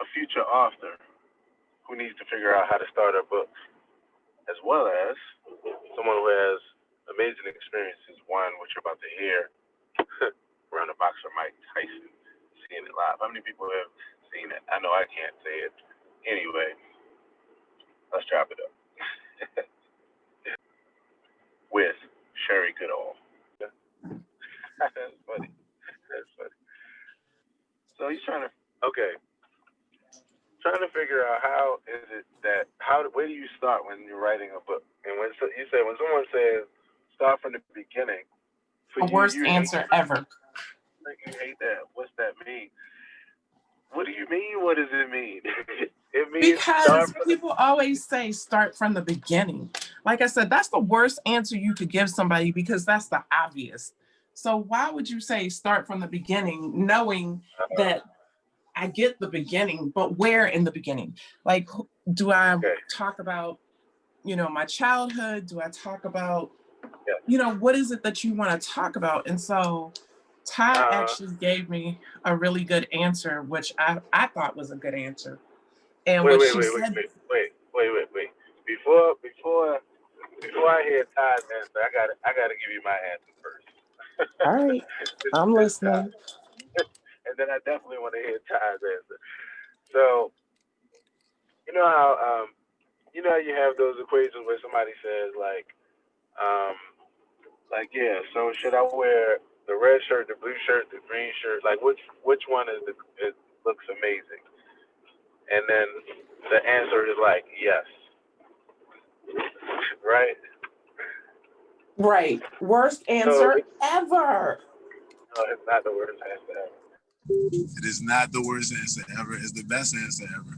a future author who needs to figure out how to start her book, as well as someone who has amazing experiences. One, which you're about to hear, around the boxer Mike Tyson, seeing it live. How many people have seen it? I know I can't say it. Anyway, let's chop it up. With Sherri Goodall. That's funny. That's funny. So he's trying to figure out how is it that where do you start when you're writing a book? And when you say when someone says start from the beginning, for the worst answer ever. Like you hate that. What's that mean? What do you mean? What does it mean? It means because people always say start from the beginning. Like I said, that's the worst answer you could give somebody because that's the obvious. So why would you say start from the beginning, knowing that I get the beginning, but where in the beginning? Like, do I talk about, my childhood? Do I talk about, what is it that you want to talk about? And so Todd actually gave me a really good answer, which I thought was a good answer. And wait. Before I hear Todd's answer, I gotta give you my answer first. All right, I'm listening. And then I definitely want to hear Todd's answer. So, you know how you have those equations where somebody says so should I wear the red shirt, the blue shirt, the green shirt? Like which one it looks amazing? And then the answer is like yes. Right? Right. Worst answer ever. No, it's not the worst answer ever. It is not the worst answer ever. It's the best answer ever.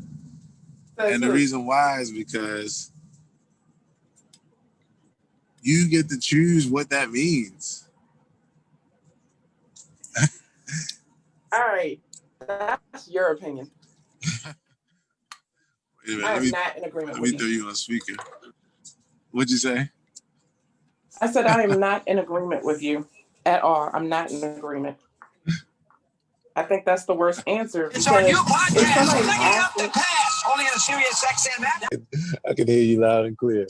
And the reason why is because you get to choose what that means. All right. That's your opinion. I'm not in agreement with you. Let me throw you on speaker. What'd you say? I said I am not in agreement with you at all. I'm not in agreement. I think that's the worst answer. It's our new podcast, Licking Up the Past, only on Sirius XM app. I can hear you loud and clear.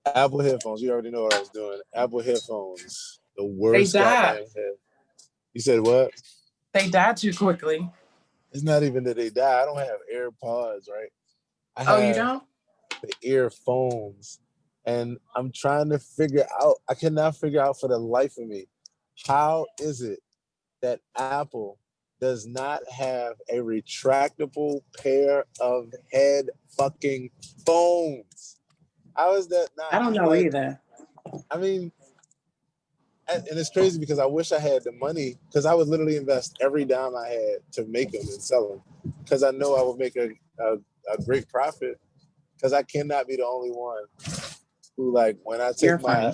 Apple headphones, you already know what I was doing. Apple headphones, the worst. They died. You said what? They died too quickly. It's not even that they die. I don't have AirPods, right? You don't? The earphones. And I'm trying to figure out, I cannot figure out for the life of me, how is it that Apple does not have a retractable pair of head fucking phones? How is that not? I don't know either. I mean, and it's crazy because I wish I had the money because I would literally invest every dime I had to make them and sell them because I know I would make a great profit because I cannot be the only one who, like, when I take my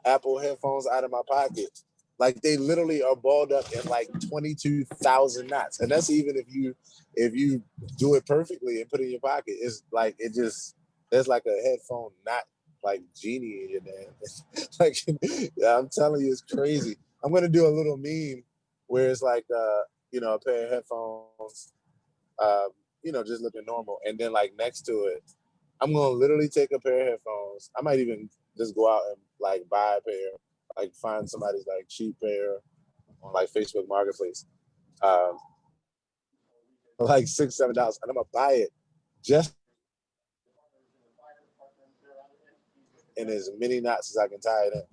Apple headphones out of my pocket, like they literally are balled up in like 22,000 knots. And that's even if you do it perfectly and put it in your pocket. It's like, there's like a headphone knot like genie in your damn. Like, I'm telling you, it's crazy. I'm going to do a little meme where it's like, a pair of headphones, just looking normal. And then like next to it, I'm going to literally take a pair of headphones. I might even just go out and like buy a pair, like find somebody's like cheap pair on like Facebook Marketplace, like $6-7, and I'm going to buy it just in as many knots as I can tie it in.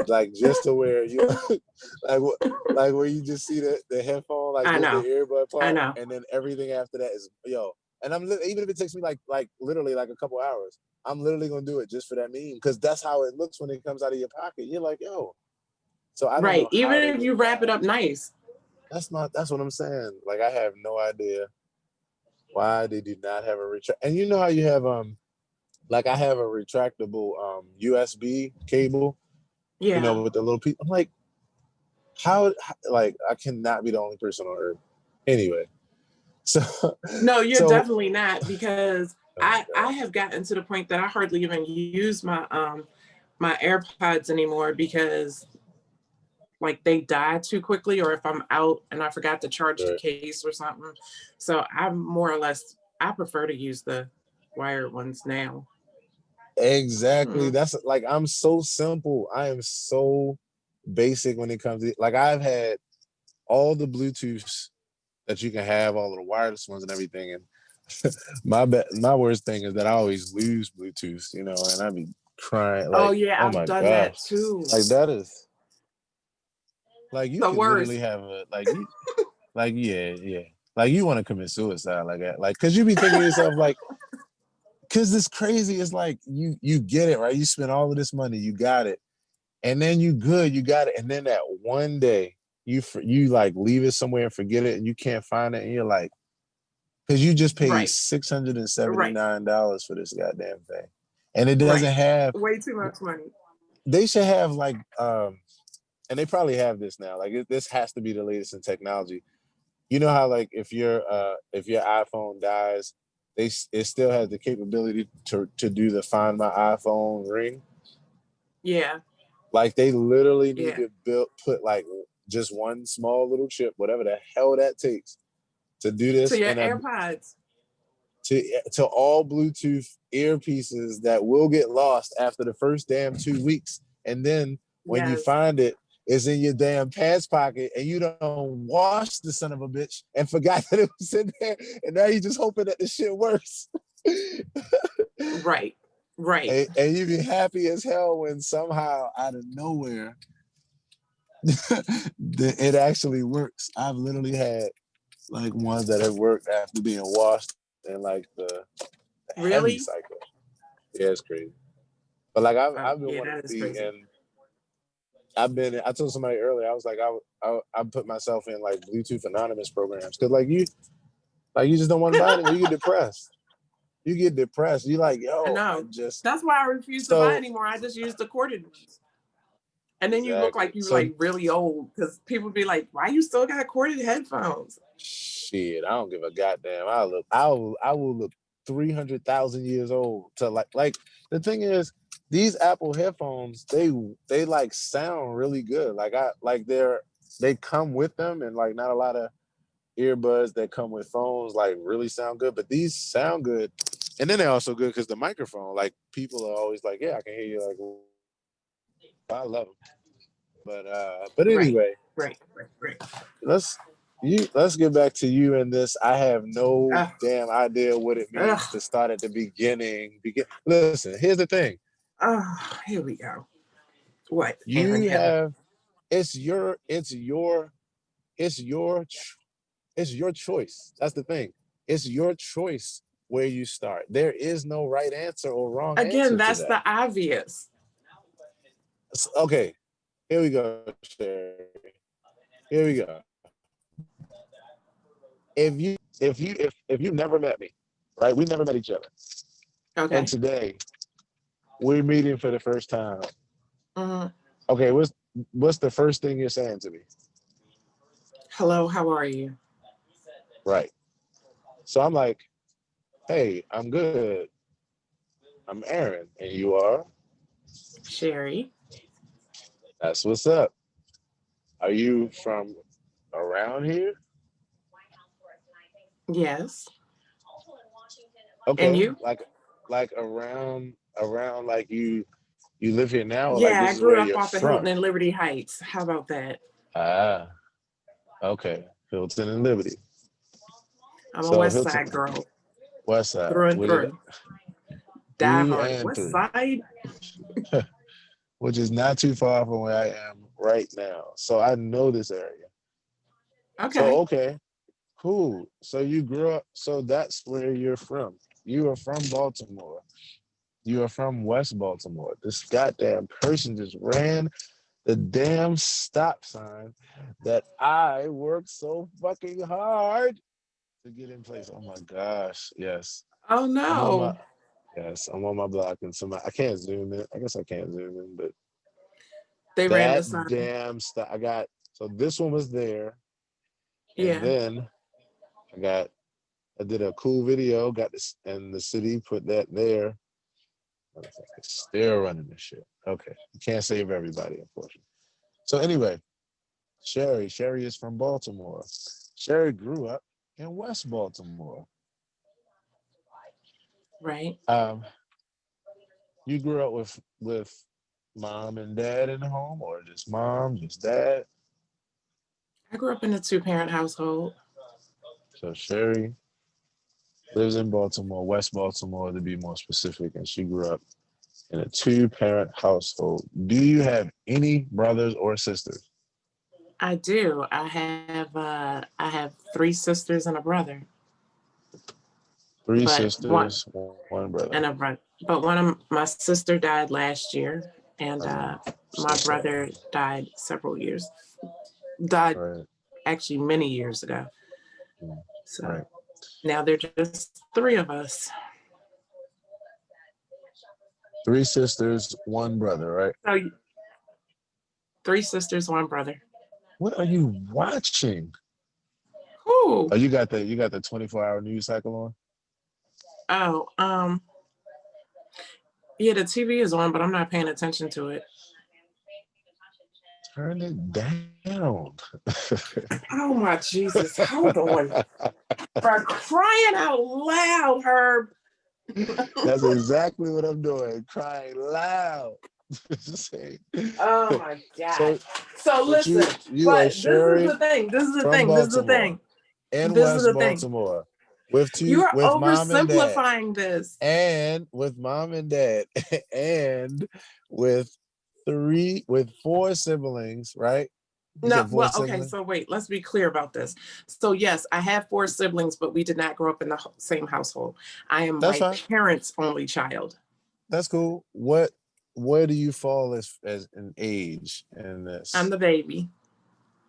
Like just to where you like where you just see the headphone, like the earbud part, and then everything after that is and I'm even if it takes me like literally like a couple hours, I'm literally gonna do it just for that meme because that's how it looks when it comes out of your pocket. You're like, so I don't know even if you wrap it up nice. That's what I'm saying. Like I have no idea why they do not have a retract. And you know how you have like I have a retractable USB cable. Yeah. With the little people. I'm like, how like I cannot be the only person on earth. Anyway. So no, you're definitely not because I have gotten to the point that I hardly even use my my AirPods anymore because like they die too quickly, or if I'm out and I forgot to charge the Right. case or something. So I'm more or less, I prefer to use the wired ones now. Exactly. That's like, I'm so simple. I am so basic when it comes to, like, I've had all the Bluetooths that you can have, all of the wireless ones and everything. And my worst thing is that I always lose Bluetooth, you know, and I be crying Oh like, yeah, oh I've my done gosh. that too. Like that is like, you The could worst. literally have a, like, you, like, yeah. Like, you want to commit suicide like that. Like, cause you be thinking to yourself, like, cause it's crazy. It's like, you get it, right? You spend all of this money, you got it. And then you got it. And then that one day you like leave it somewhere and forget it and you can't find it. And you're like, cause you just paid Right. $679 for this goddamn thing. And it doesn't Right. have, Way too much money. they should have like, and they probably have this now. Like, this has to be the latest in technology. You know how, like, if your iPhone dies, it still has the capability to do the Find My iPhone ring. Yeah. Like, they literally need Yeah. to put like just one small little chip, whatever the hell that takes, to do this. To your And AirPods. to all Bluetooth earpieces that will get lost after the first damn 2 weeks. And then when you Yes. find it, it's in your damn pants pocket and you don't wash the son of a bitch and forgot that it was in there. And now you just hoping that the shit works. Right. Right. And you be happy as hell when somehow out of nowhere it actually works. I've literally had like ones that have worked after being washed in like the heavy Really? cycle. Yeah, it's crazy. But like, I've been Yeah, wanting that to is be crazy. in. I told somebody earlier. I was like, I put myself in like Bluetooth anonymous programs because like you just don't want to buy it. You get depressed. You get depressed. You like, I yo, I know. just That's why I refuse to buy so anymore. I just use the corded ones. And then you look exactly. like you So like really old because people be like, "Why you still got corded headphones?" shit, I don't give a goddamn. I will look 300,000 years old to like the thing is, these Apple headphones, they like sound really good. Like they come with them, and like not a lot of earbuds that come with phones like really sound good, but these sound good. And then they're also good because the microphone, like people are always like, yeah, I can hear you. Like, I love them. But Right. anyway, Right. let's get back to you and this. I have no Ugh. damn idea what it means Ugh. to start at the beginning. Listen, here's the thing. Oh, here we go. What? Aaron You Hill. have it's your choice. That's the thing. It's your choice where you start. There is no right answer or wrong Again, answer to that's that. the obvious. Okay, here we go, Sherri. Here we go. If you never met me, right? We never met each other. Okay. And today we're meeting for the first time. Mm-hmm. Okay, what's the first thing you're saying to me? Hello, how are you? Right. So I'm like, hey, I'm good. I'm Aaron, and you are? Sherri. That's what's up. Are you from around here? Yes. And Okay, you? like around like you live here now, or like Yeah, this I is grew where up you're off of Hilton from? and Liberty Heights. How about that? Ah, okay. Hilton and Liberty. I'm a So West Hilton, Side girl, West Side, through and which is through. Die through hard. and West through, Side? which is not too far from where I am right now. So I know this area. So Okay. okay, cool. So you grew up. So that's where you're from. You are from Baltimore. You are from West Baltimore. This goddamn person just ran the damn stop sign that I worked so fucking hard to get in place. Oh my gosh. Yes. Oh I'm on my no. I'm on my block and I can't zoom in. I guess I can't zoom in, but They ran the that sign. damn stop. So this one was there, and Yeah. then I did a cool video, got this, and the city put that there. Still running this shit. Okay. You can't save everybody, unfortunately. So anyway, Sherri. Sherri is from Baltimore. Sherri grew up in West Baltimore. Right. You grew up with mom and dad in the home, or just mom, just dad? I grew up in a 2-parent household. So Sherri lives in Baltimore, West Baltimore to be more specific, and she grew up in a 2-parent household. Do you have any brothers or sisters? I do. I have 3 sisters and a brother. Three But one sisters, one brother. and a brother. But one of my sister died last year, and So my sorry. brother died several years. Died Right. actually many years ago. So Right. now they're just 3 of us. 3 sisters, one brother, right? So 3 sisters, 1 brother. What are you watching? Who? Oh, you got the 24-hour news cycle on? Oh, yeah, the TV is on, but I'm not paying attention to it. Turn it down. Oh my Jesus! Hold on. For crying out loud, Herb. That's exactly what I'm doing. Crying loud. Oh my God. So, So but listen, you are but this is Sherri the thing. This is the from thing. This is the Baltimore thing. in This is West the thing. Baltimore You are with mom and dad, oversimplifying this. and with mom and dad, and with 4 siblings, right? You No, said 4 well, okay, siblings? so wait, let's be clear about this. So yes, I have 4 siblings, but we did not grow up in the same household. I am That's my fine. parents' only child. That's cool. Where do you fall as an age in I'm this? the baby.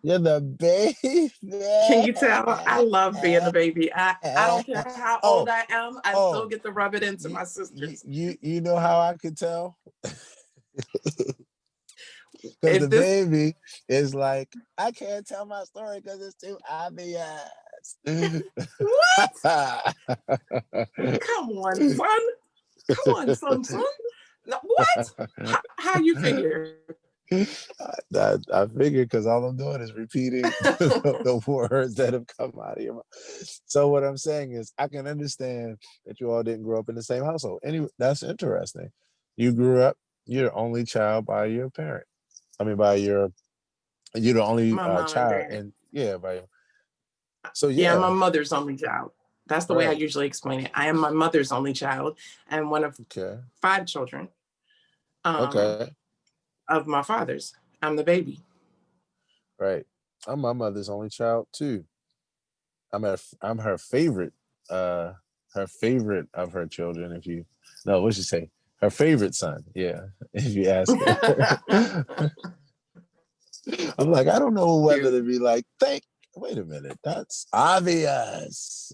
You're the baby. Can you tell? I love being the baby. I don't care how old Oh, I am. I still oh, get to rub it into you, my you, sisters. you, you know how I could tell? Because the If this, baby is like, I can't tell my story because it's too obvious. what? Come on, son. Come on, son. No, what? How you figure? I figured because all I'm doing is repeating the words that have come out of your mouth. So what I'm saying is I can understand that you all didn't grow up in the same household. Anyway, that's interesting. You grew up, you're the only child by your parent. I mean, you're the only My mom and child, dad. and yeah, by so Yeah, I'm my yeah, mother's only child. That's the way I right, usually explain it. I am my mother's only child and one of okay, 5 children um, okay, of my father's. I'm the baby. right. I'm my mother's only child too. I'm her favorite, uh, her favorite of her children. If you no, what'd she say? Her favorite son. Yeah, if you ask her. I'm like, I don't know whether Cute. to be like, wait a minute, that's obvious.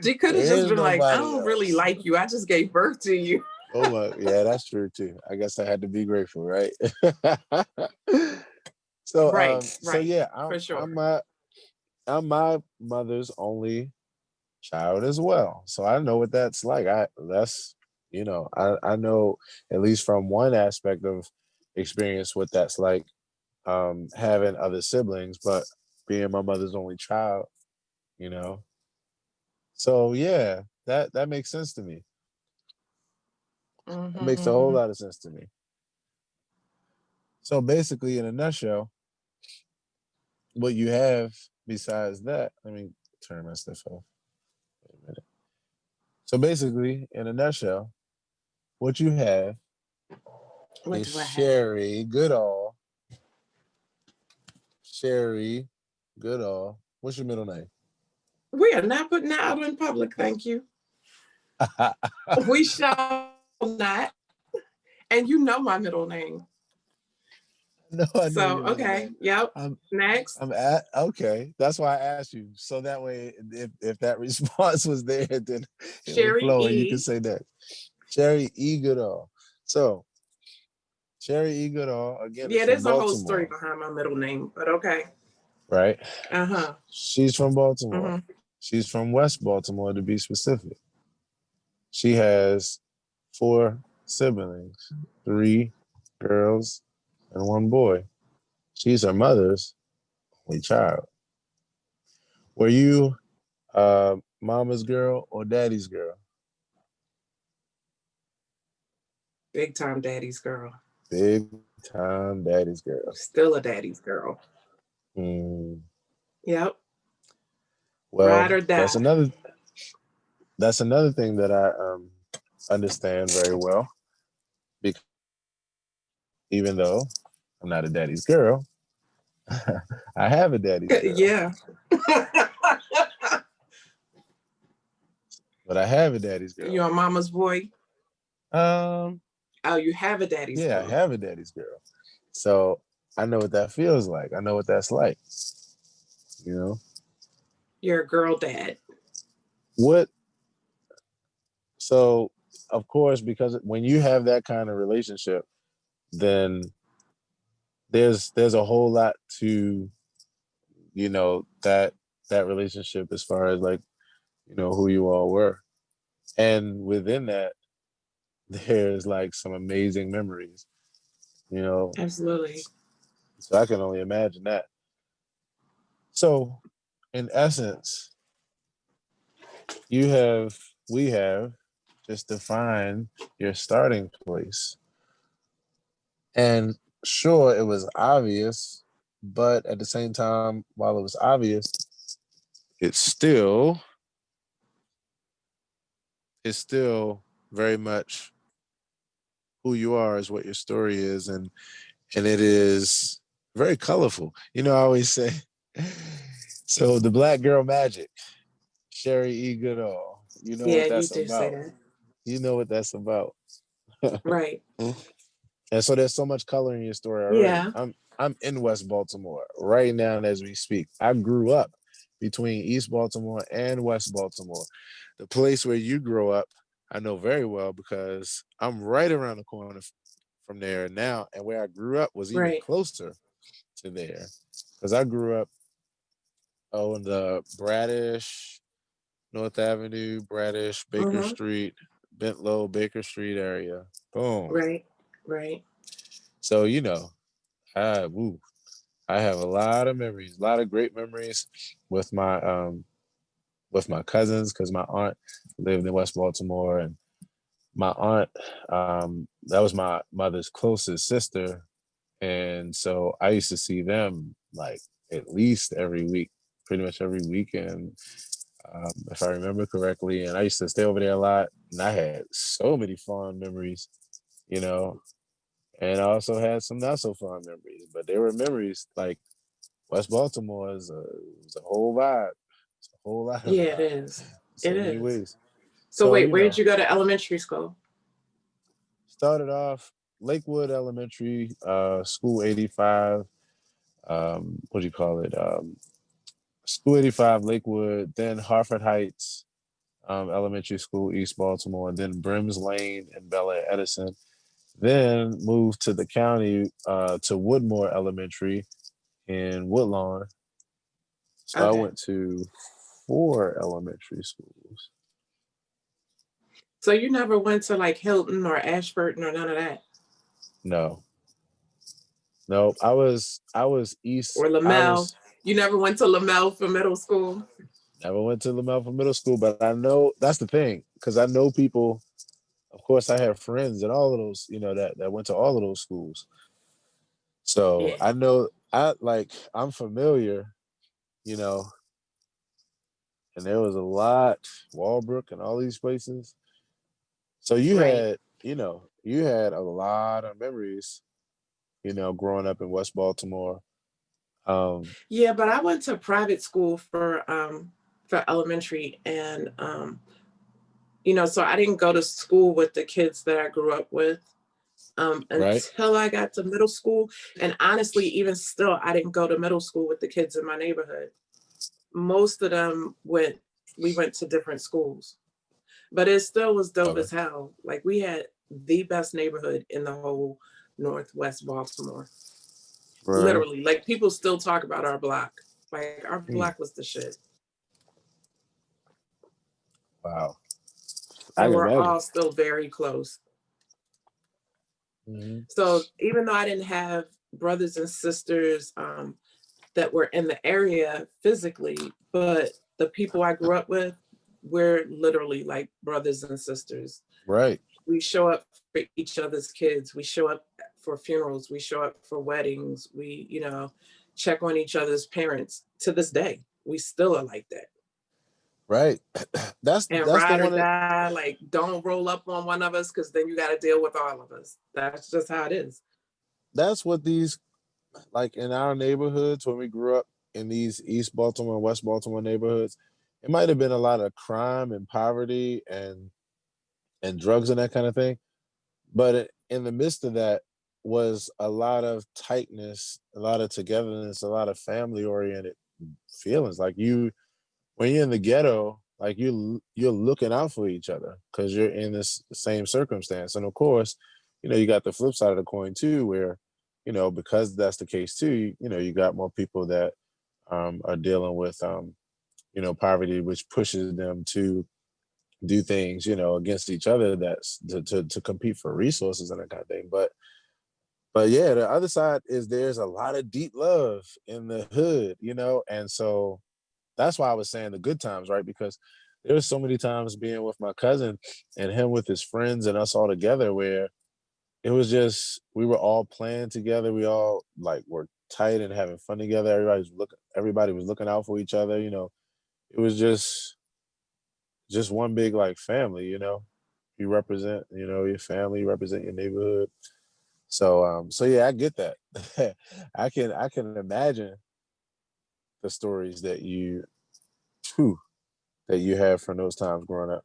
She could have just There's been like, I nobody don't really else. like you. I just gave birth to you. Oh my, yeah, that's true too. I guess I had to be grateful, right? So so Right. yeah, For sure. I'm my mother's only child as well. So I know what that's like. I know at least from one aspect of experience what that's like, having other siblings, but being my mother's only child, you know. So yeah, that makes sense to me. It makes a whole Mm-hmm. lot of sense to me. So basically, in a nutshell, what you have besides that, let me turn my stuff off. Wait a minute. So basically, in a nutshell, what you have What is do I have? Sherri Goodall. What's your middle name? We are not putting that out in public, thank you. We shall not. And you know my middle name. No, I know So, your middle okay. name. Yep. I'm Next. I'm at okay. That's why I asked you. So that way, if that response was there, then it would Sherri flow, and you can E. say that. Sherri E. Goodall. So Sherri E. Goodall again is Yeah, from there's a whole story Baltimore, behind my middle name, but okay. right? Uh-huh. She's from Baltimore. Mm-hmm. She's from West Baltimore, to be specific. She has 4 siblings, 3 girls and one boy. She's her mother's only child. Were you mama's girl or daddy's girl? Big time daddy's girl. Big time daddy's girl. Still a daddy's girl. Mm. Yep. Well, Ride or die. that's another thing that I understand very well, because even though I'm not a daddy's girl, I have a daddy's girl. Yeah. But I have a daddy's girl. You a mama's boy? Oh, you have a daddy's girl. Yeah, I have a daddy's girl. So I know what that feels like. I know what that's like. You know? You're a girl dad. What? So, of course, because when you have that kind of relationship, then there's a whole lot to, you know, that relationship as far as like, you know, who you all were. And within that, there's like some amazing memories, you know. Absolutely. So I can only imagine that. So, in essence, we have just defined your starting place. And sure, it was obvious, but at the same time, while it was obvious, it's still very much who you are, is what your story is, and it is very colorful. You know, I always say, so the Black Girl Magic, Sherri E. Goodall. You know Yeah, what you that's do say about. that. You know what that's about. Right. And so there's so much color in your story already. Yeah. I'm in West Baltimore right now as we speak. I grew up between East Baltimore and West Baltimore. The place where you grew up, I know very well because I'm right around the corner from there now, and where I grew up was even Right. closer to there because I grew up in the Bradish, North Avenue, Bradish, Baker Mm-hmm. Street, Bentlow, Baker Street area. Boom. Right. Right. So, you know, I have a lot of memories, a lot of great memories with my cousins, because my aunt lived in West Baltimore, and my aunt, that was my mother's closest sister, and so I used to see them like at least every week, pretty much every weekend, if I remember correctly. And I used to stay over there a lot, and I had so many fond memories, you know. And I also had some not so fond memories, but they were memories. Like West Baltimore is a whole vibe. It's a whole lot of Yeah, it vibe is. in It so many is. ways. So So, wait, you where did know, you go to elementary school? started off Lakewood Elementary, School 85. What do you call it? School 85, Lakewood, then Harford Heights Elementary School, East Baltimore, then Brims Lane and Bel Air Edison. Then moved to the county to Woodmore Elementary in Woodlawn. So I Okay. went to 4 elementary schools. So you never went to like Hilton or Ashburton or none of that? No, no, I was east. Or I Lamel? was You never went to Lamel for middle school? never went to Lamel for middle school, but I know that's the thing, because I know people. Of course, I have friends in all of those, you know, that went to all of those schools. So Yeah. I know I'm familiar, you know, and there was a lot, Walbrook and all these places. So Right. you had a lot of memories, you know, growing up in West Baltimore. Yeah, but I went to private school for elementary, and so I didn't go to school with the kids that I grew up with Right? until I got to middle school. And honestly, even still, I didn't go to middle school with the kids in my neighborhood. Most of them we went to different schools, but it still was dope Okay. as hell. Like we had the best neighborhood in the whole Northwest Baltimore. Right. Literally, like people still talk about our block. Like our Hmm. block was the shit. Wow. I And can we're imagine. all still very close. Mhm. So even though I didn't have brothers and sisters that were in the area physically, but the people I grew up with, we're literally like brothers and sisters. Right. We show up for each other's kids. We show up for funerals. We show up for weddings. We, check on each other's parents. To this day, we still are like that. Right. That's And the ride or one that die, like don't roll up on one of us because then you got to deal with all of us. That's just how it is. that's what these, like in our neighborhoods when we grew up in these East Baltimore and West Baltimore neighborhoods, it might have been a lot of crime and poverty and drugs and that kind of thing. But in the midst of that was a lot of tightness, a lot of togetherness, a lot of family oriented feelings. Like when you're in the ghetto, like you're looking out for each other because you're in this same circumstance. And of course, you got the flip side of the coin too, where, because that's the case too, you got more people that are dealing with poverty, which pushes them to do things, against each other, that's to compete for resources and that kind of thing. But yeah, the other side is there's a lot of deep love in the hood, and so that's why I was saying the good times, right? Because there was so many times being with my cousin and him with his friends and us all together where it was just we were all playing together. We all like were tight and having fun together. Everybody was looking out for each other. It was just one big like family. You represent your family, you represent your neighborhood. So yeah, I get that. I can imagine the stories whew, that you have from those times growing up.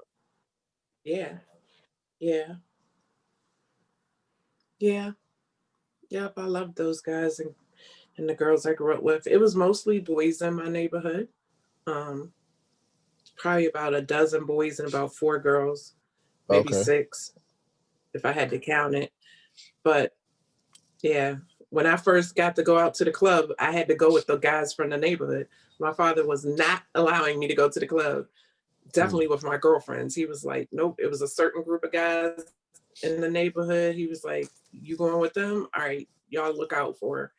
Yeah. Yeah. Yeah. Yep. I love those guys and the girls I grew up with. It was mostly boys in my neighborhood. Um, Probably about a dozen boys and about 4 girls, maybe Okay. 6, if I had to count it. But yeah, when I first got to go out to the club, I had to go with the guys from the neighborhood. My father was not allowing me to go to the club, Hmm. definitely with my girlfriends. He was like, nope, it was a certain group of guys in the neighborhood. He was like, you going with them? All right, y'all look out for her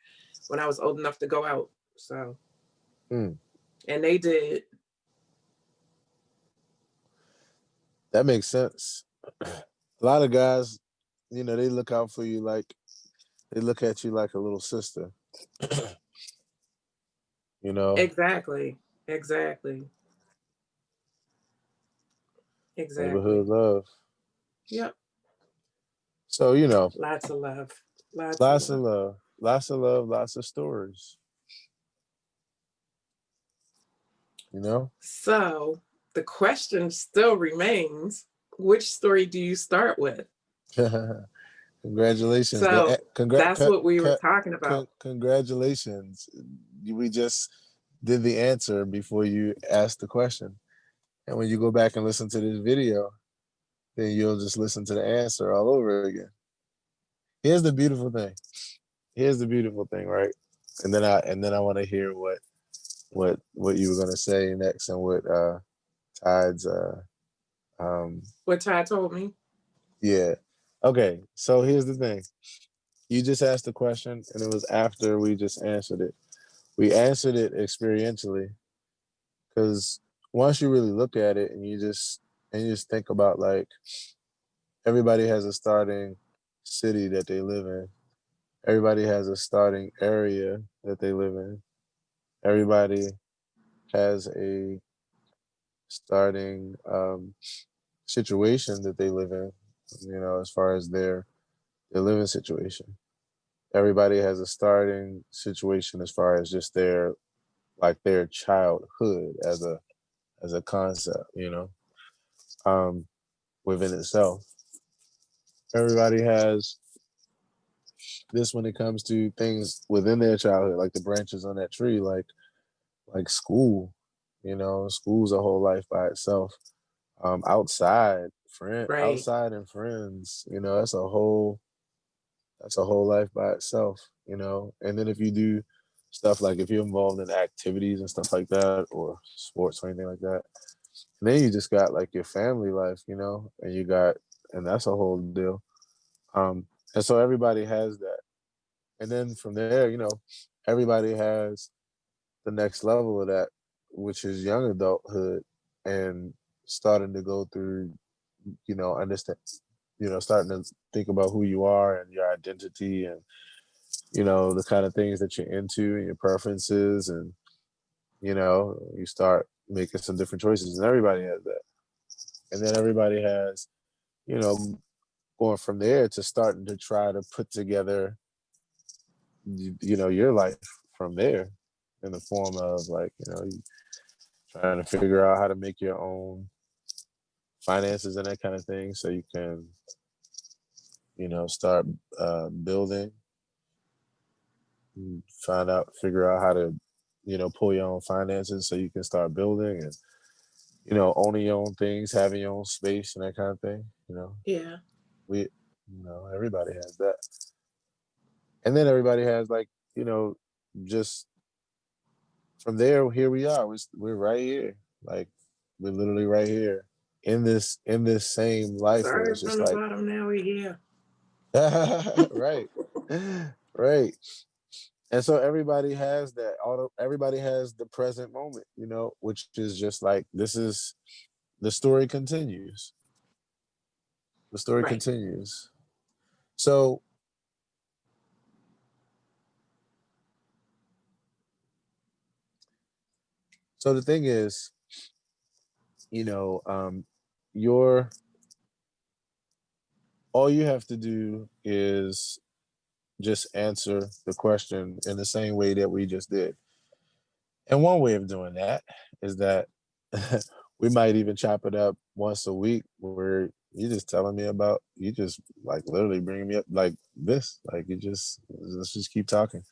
when I was old enough to go out. So, Hmm. and they did. That makes sense. A lot of guys, they look out for you like they look at you like a little sister. you know, Exactly. Exactly. Neighborhood Exactly. love. Yep. So, Lots of love. Lots of lots of love. love, lots of love, lots of stories, you know? So the question still remains, which story do you start with? Congratulations. So that's what we were talking about. Congratulations. We just did the answer before you asked the question. And when you go back and listen to this video, then you'll just listen to the answer all over again. Here's the beautiful thing. Here's the beautiful thing, right? And then I want to hear what you were gonna say next and what Tide's um What Ty told me. yeah. Okay, so here's the thing. You just asked the question and it was after we just answered it. We answered it experientially because once you really look at it and you just think about like everybody has a starting city that they live in. Everybody has a starting area that they live in. Everybody has a starting situation that they live in, as far as their living situation. Everybody has a starting situation as far as just their childhood as a concept, um, within itself. Everybody has this when it comes to things within their childhood, like the branches on that tree, like school. School's a whole life by itself. Right. Outside and friends, that's a whole life by itself. And then if you do stuff like if you're involved in activities and stuff like that, or sports or anything like that, and then you just got like your family life, and that's a whole deal. And so everybody has that. And then from there, everybody has the next level of that, which is young adulthood and starting to go through, understand, starting to think about who you are and your identity and, the kind of things that you're into and your preferences. And, you start making some different choices, and everybody has that. And then everybody has, you know, going from there to starting to try to put together, your life from there in the form of like, trying to figure out how to make your own finances and that kind of thing so you can, start building, figure out how to, pull your own finances so you can start building and, owning your own things, having your own space and that kind of thing, Yeah. we, everybody has that. And then everybody has like, just from there, here we are. We're right here. Like we're literally right here in this same life where Started it's from just the like bottom, now we're here. right. Right. And so everybody has that. Everybody has the present moment, which is just like this is the story continues. The story Right. continues. So the thing is, your all you have to do is just answer the question in the same way that we just did. And one way of doing that is that we might even chop it up once a week where you just telling me about, you just like literally bringing me up like this, like let's just keep talking.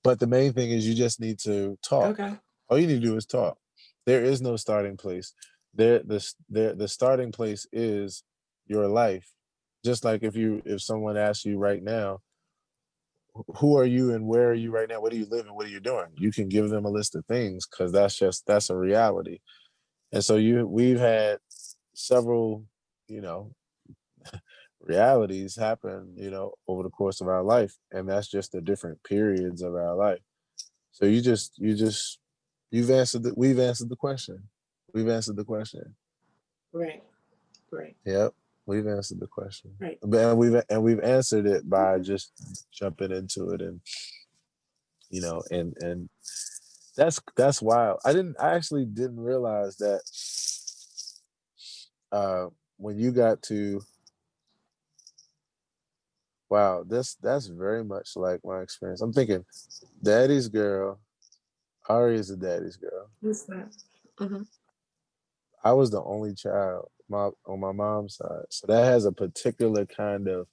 But the main thing is you just need to talk. Okay. All you need to do is talk. There is no starting place. The starting place is your life. Just like if someone asks you right now, who are you and where are you right now? What do you live and what are you doing? You can give them a list of things because that's a reality. And so we've had several, you know, realities happen, over the course of our life. And that's just the different periods of our life. So we've answered the question. We've answered the question. Right. Right. Yep. We've answered the question. Right. And we've answered it by just jumping into it and and that's wild. I actually didn't realize that when you got to wow, that's very much like my experience. I'm thinking daddy's girl, Ari is a daddy's girl. What's that? Mm-hmm. I was the only child on my mom's side. So that has a particular kind of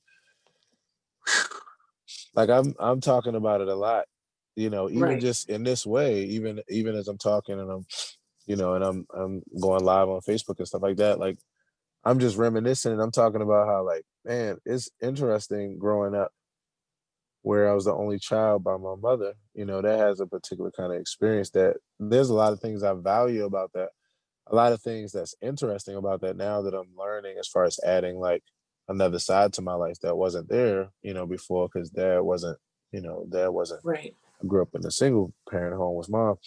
like I'm talking about it a lot, even Right. just in this way, even as I'm talking and I'm going live on Facebook and stuff like that. Like I'm just reminiscing and I'm talking about how like, man, it's interesting growing up where I was the only child by my mother, that has a particular kind of experience that there's a lot of things I value about that. A lot of things that's interesting about that now that I'm learning as far as adding like another side to my life that wasn't there, before because dad wasn't, Right. I grew up in a single parent home with mom.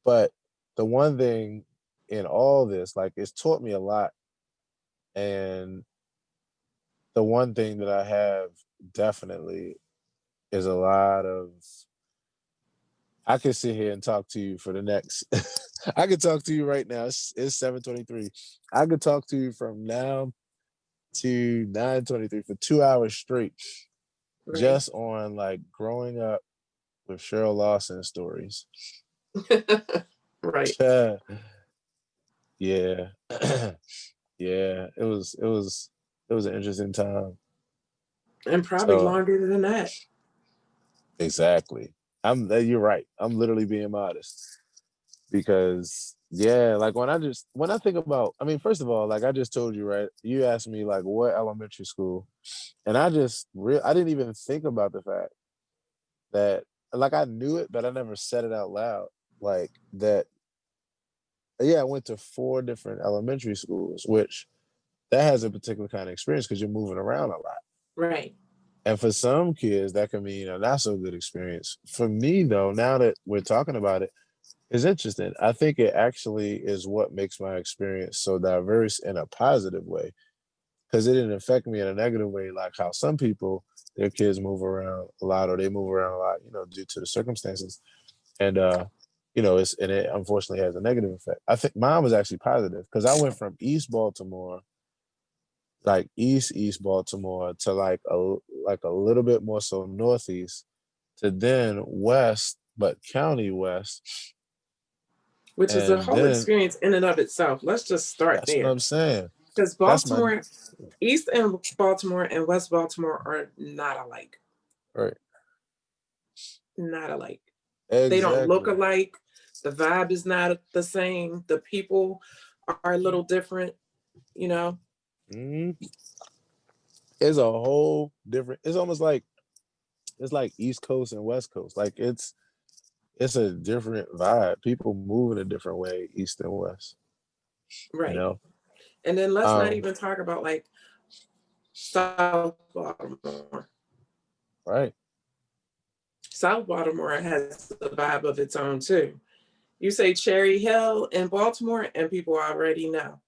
But the one thing in all this, like it's taught me a lot. And the one thing that I have definitely is a lot of, I could sit here and talk to you for the next, I could talk to you right now. It's 7:23. I could talk to you from now to 9:23 for 2 hours straight, Right. just on like growing up with Cheryl Lawson stories. Right. Yeah. Yeah. Yeah. It was an interesting time. And probably So longer than that. exactly. You're right. I'm literally being modest. Because yeah, like when I think about, I mean, first of all, like I just told you, right? You asked me like what elementary school, and I didn't even think about the fact that like I knew it, but I never said it out loud. Like that, yeah, I went to 4 different elementary schools, which that has a particular kind of experience because you're moving around a lot. Right. And for some kids, that can mean a not so good experience. For me, though, now that we're talking about it, it's interesting. I think it actually is what makes my experience so diverse in a positive way, because it didn't affect me in a negative way, like how some people, their kids move around a lot or they move around a lot, due to the circumstances. And it unfortunately has a negative effect. I think mine was actually positive because I went from East Baltimore, like East Baltimore, to like a little bit more so northeast, to then west, but county west. Which is a And whole then experience in and of itself. Let's just start that's what there. I'm saying. Because That's my Baltimore, East and Baltimore and West Baltimore are not alike. right. Not alike. They don't look Exactly. alike. The vibe is not the same. The people are a little different, Mm-hmm. It's a whole different. It's almost like it's like East Coast and West Coast. Like it's a different vibe. People move in a different way, East and West. Right. And then let's not even talk about like South Baltimore. Right. South Baltimore has a vibe of its own too. You say Cherry Hill in Baltimore, and people already know.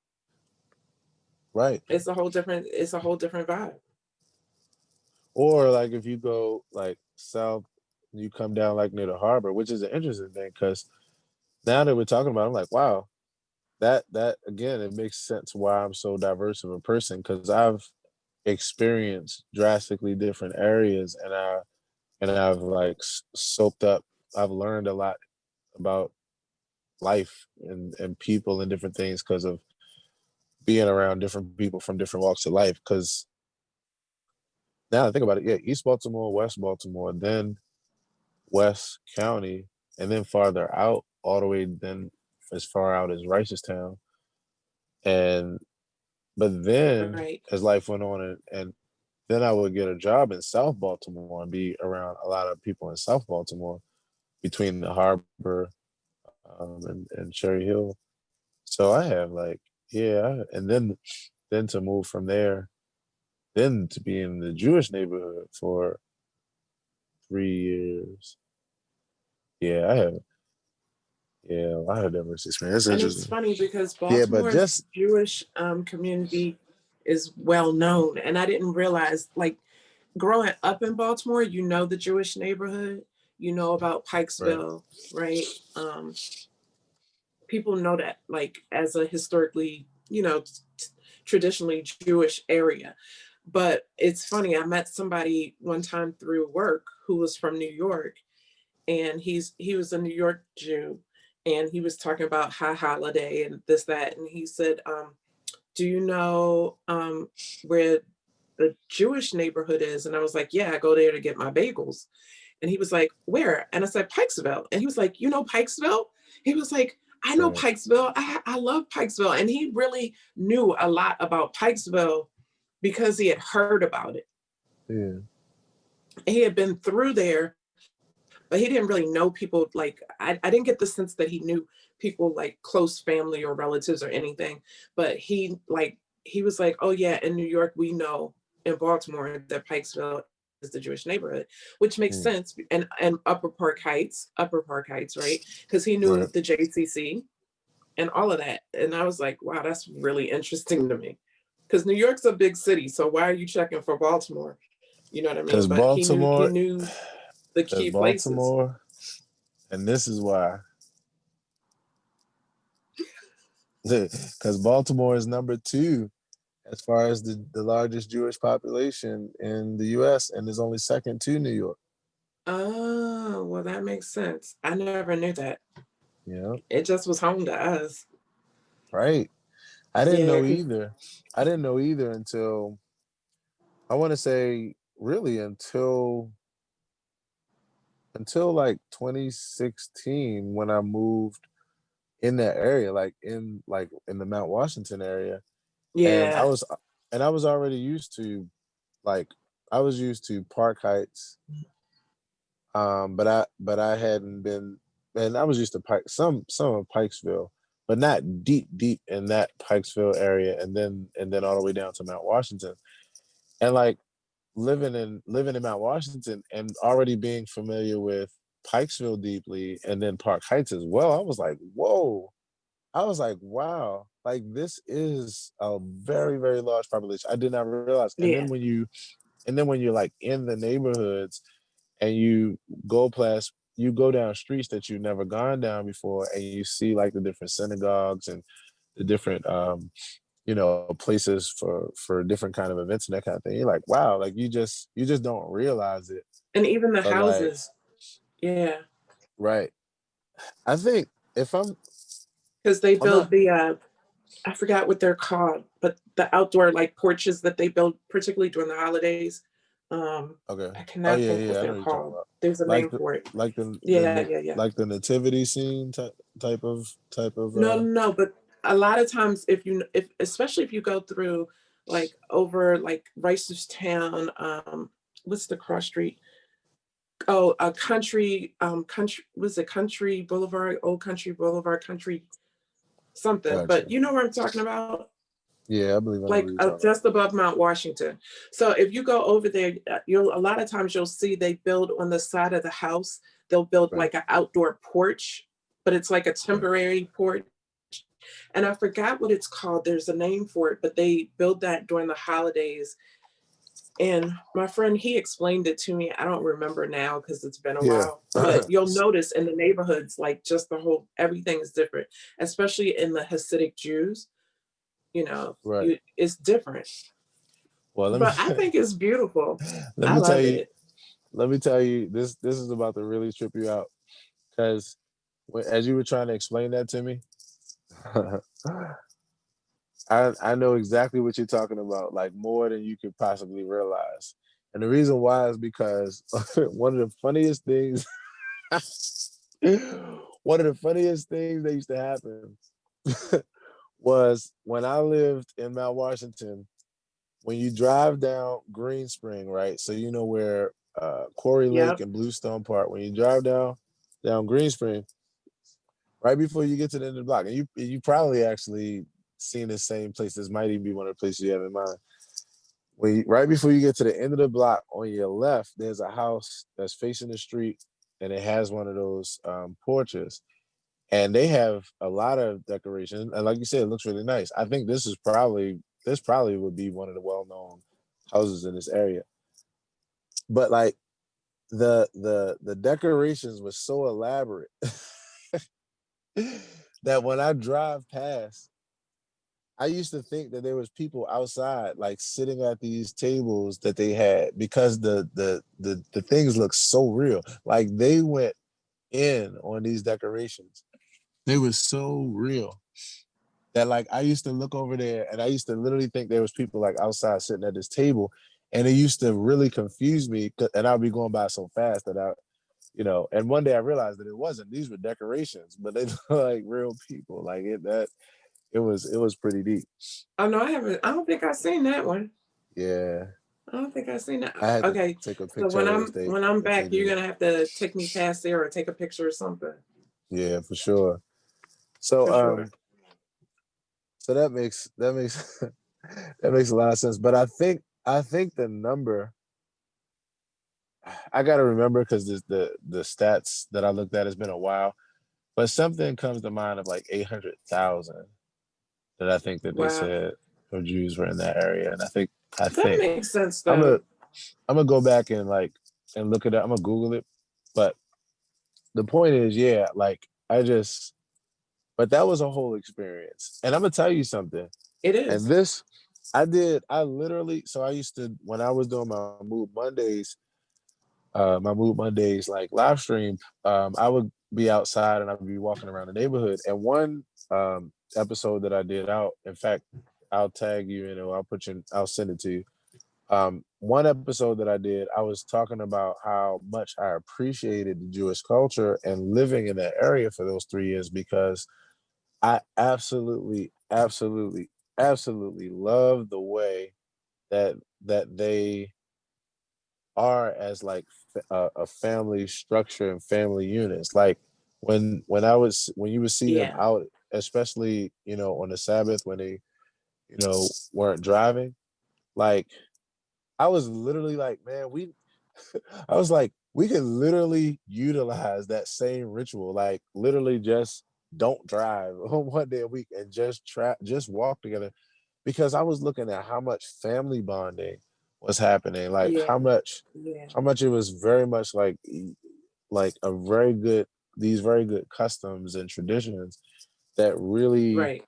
Right. It's a whole different vibe. Or like if you go like south, you come down like near the harbor, which is an interesting thing because now that we're talking about it, I'm like, wow, that again, it makes sense why I'm so diverse of a person because I've experienced drastically different areas and I've like soaked up. I've learned a lot about life and people and different things because of being around different people from different walks of life. Because now I think about it, yeah, East Baltimore, West Baltimore, then West County, and then farther out, all the way then as far out as Ricestown. And but then Right. as life went on and then I would get a job in South Baltimore and be around a lot of people in South Baltimore between the harbor and Cherry Hill. So I have like, yeah, and then to move from there, then to be in the Jewish neighborhood for 3 years. Yeah, I have. Yeah, I had diverse experience. That's And it's interesting. funny because Yeah, but Baltimore's just Jewish community is well known, and I didn't realize like growing up in Baltimore, the Jewish neighborhood, about right. Pikesville, right? People know that like as a historically, traditionally Jewish area. But it's funny, I met somebody one time through work who was from New York, and he was a New York Jew, and he was talking about High Holiday and this, that, and he said, do you know where the Jewish neighborhood is? And I was like, yeah, I go there to get my bagels. And he was like, where? And I said, Pikesville. And he was like, you know Pikesville? He was like, I know Right. Pikesville. I love Pikesville. And he really knew a lot about Pikesville because he had heard about it. Yeah. He had been through there, but he didn't really know people. Like, I didn't get the sense that he knew people like close family or relatives or anything. But he was like, oh yeah, in New York, we know in Baltimore that Pikesville is the Jewish neighborhood, which makes sense. And Upper Park Heights, right? Because he knew Right. the JCC and all of that. And I was like, wow, that's really interesting to me. Because New York's a big city, so why are you checking for Baltimore? You know what I mean? Because But he Baltimore, knew the because key places. Baltimore, and this is why. Because Baltimore is number 2 as far as the largest Jewish population in the U.S. and is only second to New York. Oh, well, that makes sense. I never knew that. Yeah. It just was home to us. Right. I didn't Yeah, know either. I didn't know either until I want to say really until like 2016 when I moved in that area, like in the Mount Washington area. And yeah, I was already used to like I was used to Park Heights. But I hadn't been, and I was used to some of Pikesville, but not deep in that Pikesville area, and then all the way down to Mount Washington. And like living in Mount Washington and already being familiar with Pikesville deeply and then Park Heights as well, I was like, whoa. I was like, wow, like this is a very, very large population. I did not realize. Yeah. And then when you're like in the neighborhoods and you go down streets that you've never gone down before, and you see like the different synagogues and the different places for different kind of events and that kind of thing. You're like, wow, like you just don't realize it. And even the But like, houses. Yeah. right. I think if Because they I'm build not I forgot what they're called, but the outdoor like porches that they build, particularly during the holidays. okay. I Oh cannot yeah, think yeah, what I know they're what you're talking called. about. There's a Like name the for it. like Yeah, yeah, yeah. like the nativity scene type of No, no, no, but a lot of times if especially if you go through like over like Ricerstown, what's the cross street? Oh, a country was it Country Boulevard, Old Country Boulevard, Country something, but gotcha. you know what I'm talking about? Yeah, I believe I know what Like you're talking just above Mount Washington. So if you go over there, you'll a lot of times you'll see they build on the side of the house. They'll build about. like an outdoor porch, but it's like a Right. temporary porch. And I forgot what it's called. There's a name for it, but they build that during the holidays. And my friend, he explained it to me. I don't remember now because it's been a Yeah. while. But you'll notice in the neighborhoods, like just the whole everything is different, especially in the Hasidic Jews. Right. It's different. Well, But I think it's beautiful. let I me tell love you it. let me tell you this is about to really trip you out because as you were trying to explain that to me, I know exactly what you're talking about, like more than you could possibly realize. And the reason why is because one of the funniest things one of the funniest things that used to happen was when I lived in Mount Washington. When you drive down Green Spring, right? So you know where Quarry Lake Yep. and Bluestone Park. When you drive down Green Spring, right before you get to the end of the block, and you probably actually seen the same place. This might even be one of the places you have in mind. Right before you get to the end of the block, on your left, there's a house that's facing the street, and it has one of those porches. And they have a lot of decoration, and like you said, it looks really nice. I think this probably would be one of the well-known houses in this area. But like the decorations were so elaborate that when I drive past, I used to think that there was people outside like sitting at these tables that they had because the things look so real. Like they went in on these decorations. They were so real that like I used to look over there and I used to literally think there was people like outside sitting at this table, and it used to really confuse me. And I'd be going by so fast that and one day I realized that it wasn't. These were decorations, but they look like real people. Like it was pretty deep. Oh no, I haven't. I don't think I've seen that one. Yeah, I don't think I've seen that. I had to Okay. take a So picture of it when I'm if they back, you're did. gonna have to take me past there or take a picture or something. Yeah, for sure. So For sure. so that makes that makes a lot of sense. But I think the number I gotta remember because the stats that I looked at has been a while, but something comes to mind of like 800,000 that I think that they Wow. said of Jews were in that area, and I That think makes sense I'm though. gonna I'm gonna go back and look it up. I'm gonna Google it, but the point is, yeah, like but that was a whole experience, and I'm gonna tell you something. It And is. this, I literally, so I used to, when I was doing my Mood Mondays like live stream, I would be outside and I would be walking around the neighborhood. And one episode that I did out, in fact, I'll tag you and I'll send it to you. One episode that I did, I was talking about how much I appreciated the Jewish culture and living in that area for those 3 years because I absolutely, absolutely, absolutely love the way that they are as like a family structure and family units. Like when you would see them Yeah. out, especially on the Sabbath when they weren't driving, like I was literally like, man, I was like, we could literally utilize that same ritual, like literally just don't drive on one day a week and just walk together, because I was looking at how much family bonding was happening, like Yeah, yeah, how much it was very much like a very good these very good customs and traditions that really right,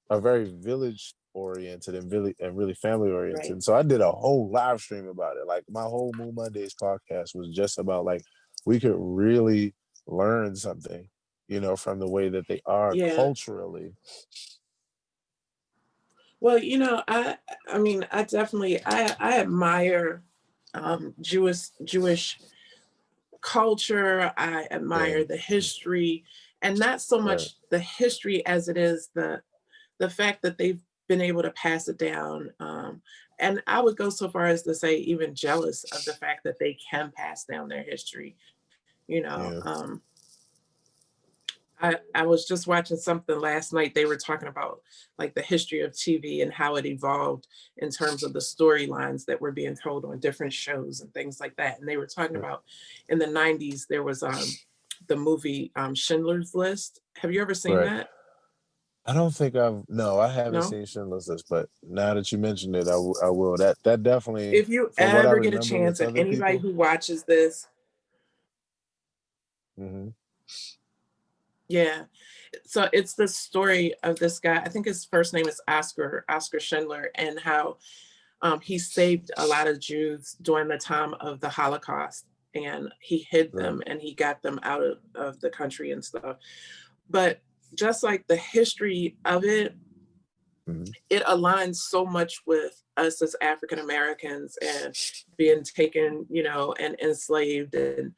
are very village oriented and really family oriented. right. And so I did a whole live stream about it. Like my whole Moon Mondays podcast was just about like we could really learn something, from the way that they are Yeah. culturally. Well, I mean, I definitely, I admire Jewish culture. I admire Same. the history, and not so Right. much the history as it is the fact that they've been able to pass it down. And I would go so far as to say even jealous of the fact that they can pass down their history. You know, Yeah. I was just watching something last night. They were talking about like the history of TV and how it evolved in terms of the storylines that were being told on different shows and things like that. And they were talking about in the 90s, there was the movie Schindler's List. Have you ever seen Right. that? I don't think no, I haven't No? seen Schindler's List, but now that you mentioned it, I will. That definitely, If you from what I ever get a remember chance, with and other anybody people. who watches this, Hmm. yeah. So it's the story of this guy. I think his first name is Oscar Schindler, and how he saved a lot of Jews during the time of the Holocaust, and he hid Right. them and he got them out of the country and stuff. But just like the history of it, Hmm. it aligns so much with us as African Americans and being taken, and enslaved, and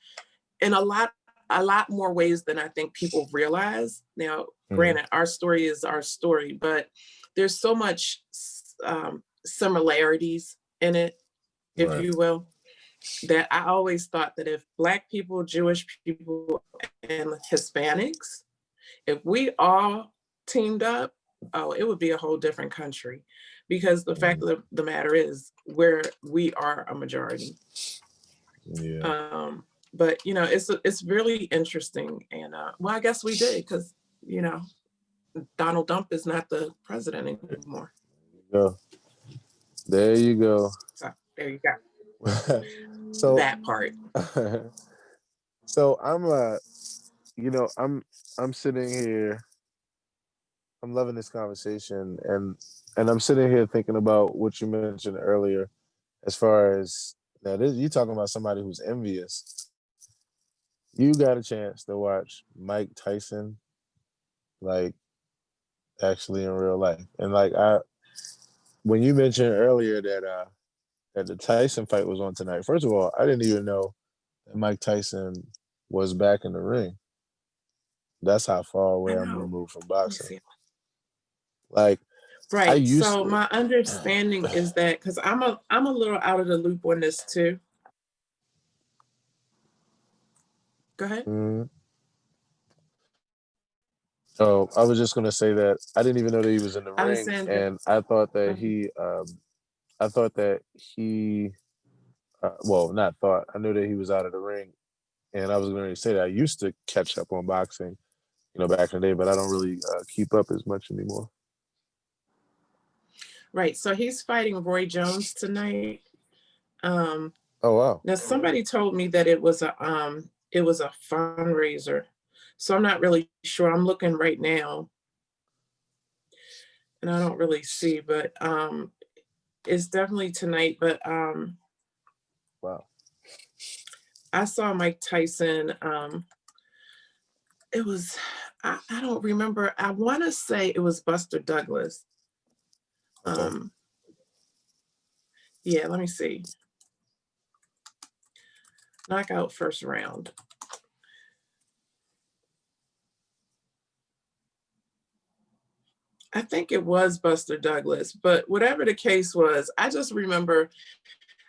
in a lot more ways than I think people realize. Now, Hmm. granted, our story is our story, but there's so much similarities in it, if Right. you will, that I always thought that if Black people, Jewish people, and Hispanics, if we all teamed up, oh, it would be a whole different country. Because the fact Mhm. of the matter is, we are a majority. Yeah. Um, but it's really interesting, and well, I guess we did because you know Donald Trump is not the president anymore. Go. There you go. So there you go. So, That part. so I'm sitting here. I'm loving this conversation, and I'm sitting here thinking about what you mentioned earlier, as far as now. You talking about somebody who's envious. You got a chance to watch Mike Tyson, like actually in real life, and like when you mentioned earlier that the Tyson fight was on tonight. First of all, I didn't even know that Mike Tyson was back in the ring. That's how far I away I'm know. removed from Let me boxing. see. Like I Right. used So to. my understanding is that because I'm a little out of the loop on this too. Go ahead. Mhm. Oh, I was just gonna say that I didn't even know that he was in the I was ring, saying that. and I thought that um, he, well, not thought. I knew that he was out of the ring, and I was going to say that I used to catch up on boxing, back in the day, but I don't really keep up as much anymore. right. So he's fighting Roy Jones tonight. Um, Oh wow. Now somebody told me that it was a fundraiser. So I'm not really sure. I'm looking right now and I don't really see, but it's definitely tonight. But Wow. I saw Mike Tyson. It was I don't remember. I want to say it was Buster Douglas. Okay. Um, yeah, let me see. Knockout first round. I think it was Buster Douglas, but whatever the case was, I just remember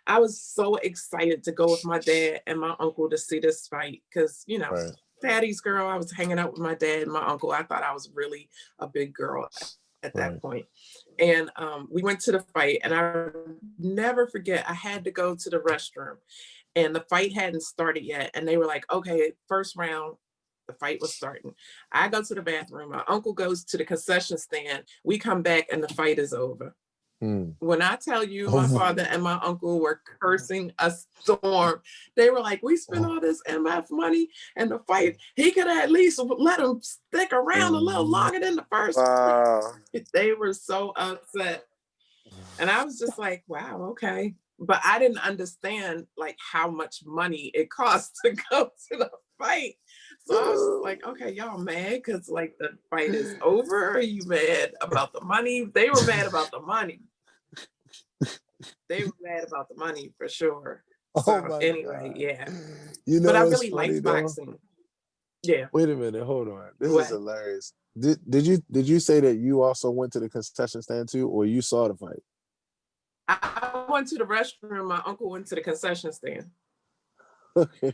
I was so excited to go with my dad and my uncle to see this fight because, Right. daddy's girl, I was hanging out with my dad and my uncle. I thought I was really a big girl at that point. And we went to the fight, and I never forget, I had to go to the restroom, and the fight hadn't started yet. And they were like, okay, first round, the fight was starting. I go to the bathroom. My uncle goes to the concession stand. We come back, and the fight is over. When I tell you, my father and my uncle were cursing a storm. They were like, we spent all this MF money and the fight, he could at least let him stick around a little longer than the first. They were so upset. And I was just like, wow, okay. But I didn't understand like how much money it costs to go to the fight. So I was like, okay, y'all mad because like the fight is over? Are you mad about the money? They were mad about the money. They were mad about the money for sure. So anyway, God. Yeah. You know, but I really liked boxing. Yeah. Wait a minute, hold on. This is hilarious. Did you say that you also went to the concession stand too, or you saw the fight? I went to the restroom. My uncle went to the concession stand. Okay.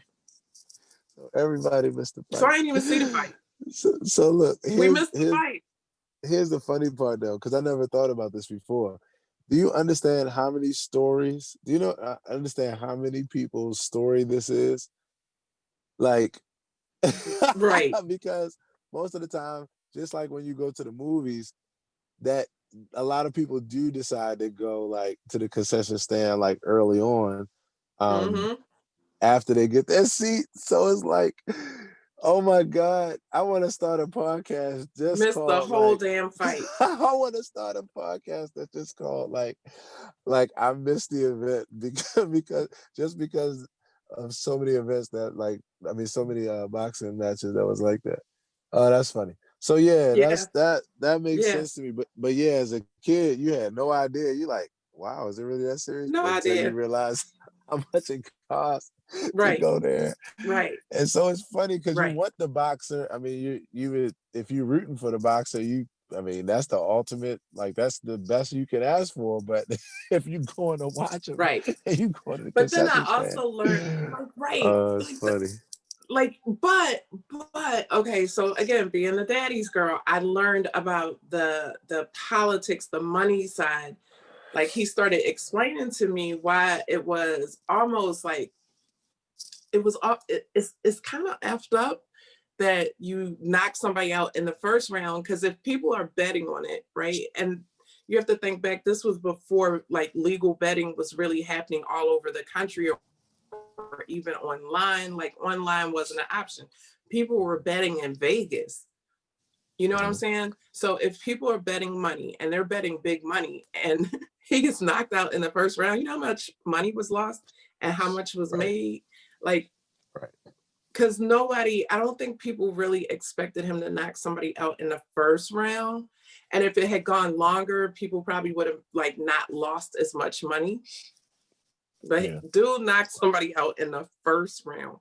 So everybody missed the fight. So I didn't even see the fight. So look, we missed the fight. Here's the funny part though, because I never thought about this before. Do you understand how many stories? Do you know? Understand how many people's story this is? Like, right? Because most of the time, just like when you go to the movies, that a lot of people do decide to go like to the concession stand like early on, after they get their seat. So it's like, oh my God, I want to start a podcast just missed called the whole like, damn fight. I want to start a podcast that's just called like I missed the event because of so many events that like, I mean, so many boxing matches that was like that. Oh, that's funny. So yeah, that makes sense to me. But yeah, as a kid, you had no idea. You like, wow, is it really that serious? No Until idea. you realize how much it costs to go there. Right. And so it's funny because you want the boxer. I mean, you would, if you're rooting for the boxer, I mean, that's the ultimate, like that's the best you can ask for. But if you're going to watch him, and you going to the but then I concession also learned, like, it's funny. But okay, so again, being a daddy's girl, I learned about the politics, the money side. Like he started explaining to me why it was almost like it's kind of effed up that you knock somebody out in the first round, because if people are betting on it, right? And you have to think back, this was before like legal betting was really happening all over the country, or even online. Like online wasn't an option. People were betting in Vegas. You know what I'm saying? So if people are betting money and they're betting big money and he gets knocked out in the first round, you know how much money was lost and how much was made? Like, because I don't think people really expected him to knock somebody out in the first round. And if it had gone longer, people probably would have like not lost as much money. But dude knocked somebody out in the first round,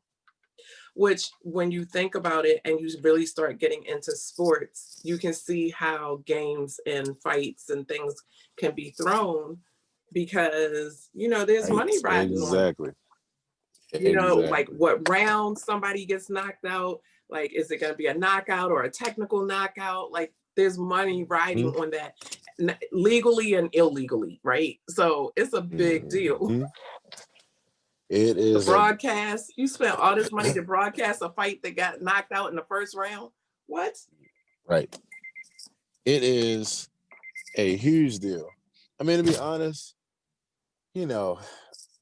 which when you think about it and you really start getting into sports, you can see how games and fights and things can be thrown because, you know, there's money riding on it. You know, like what round somebody gets knocked out, like, is it going to be a knockout or a technical knockout? Like there's money riding on that legally and illegally, right? So it's a big deal. It is the broadcast. You spent all this money to broadcast a fight that got knocked out in the first round. What? Right. It is a huge deal. I mean, to be honest, you know,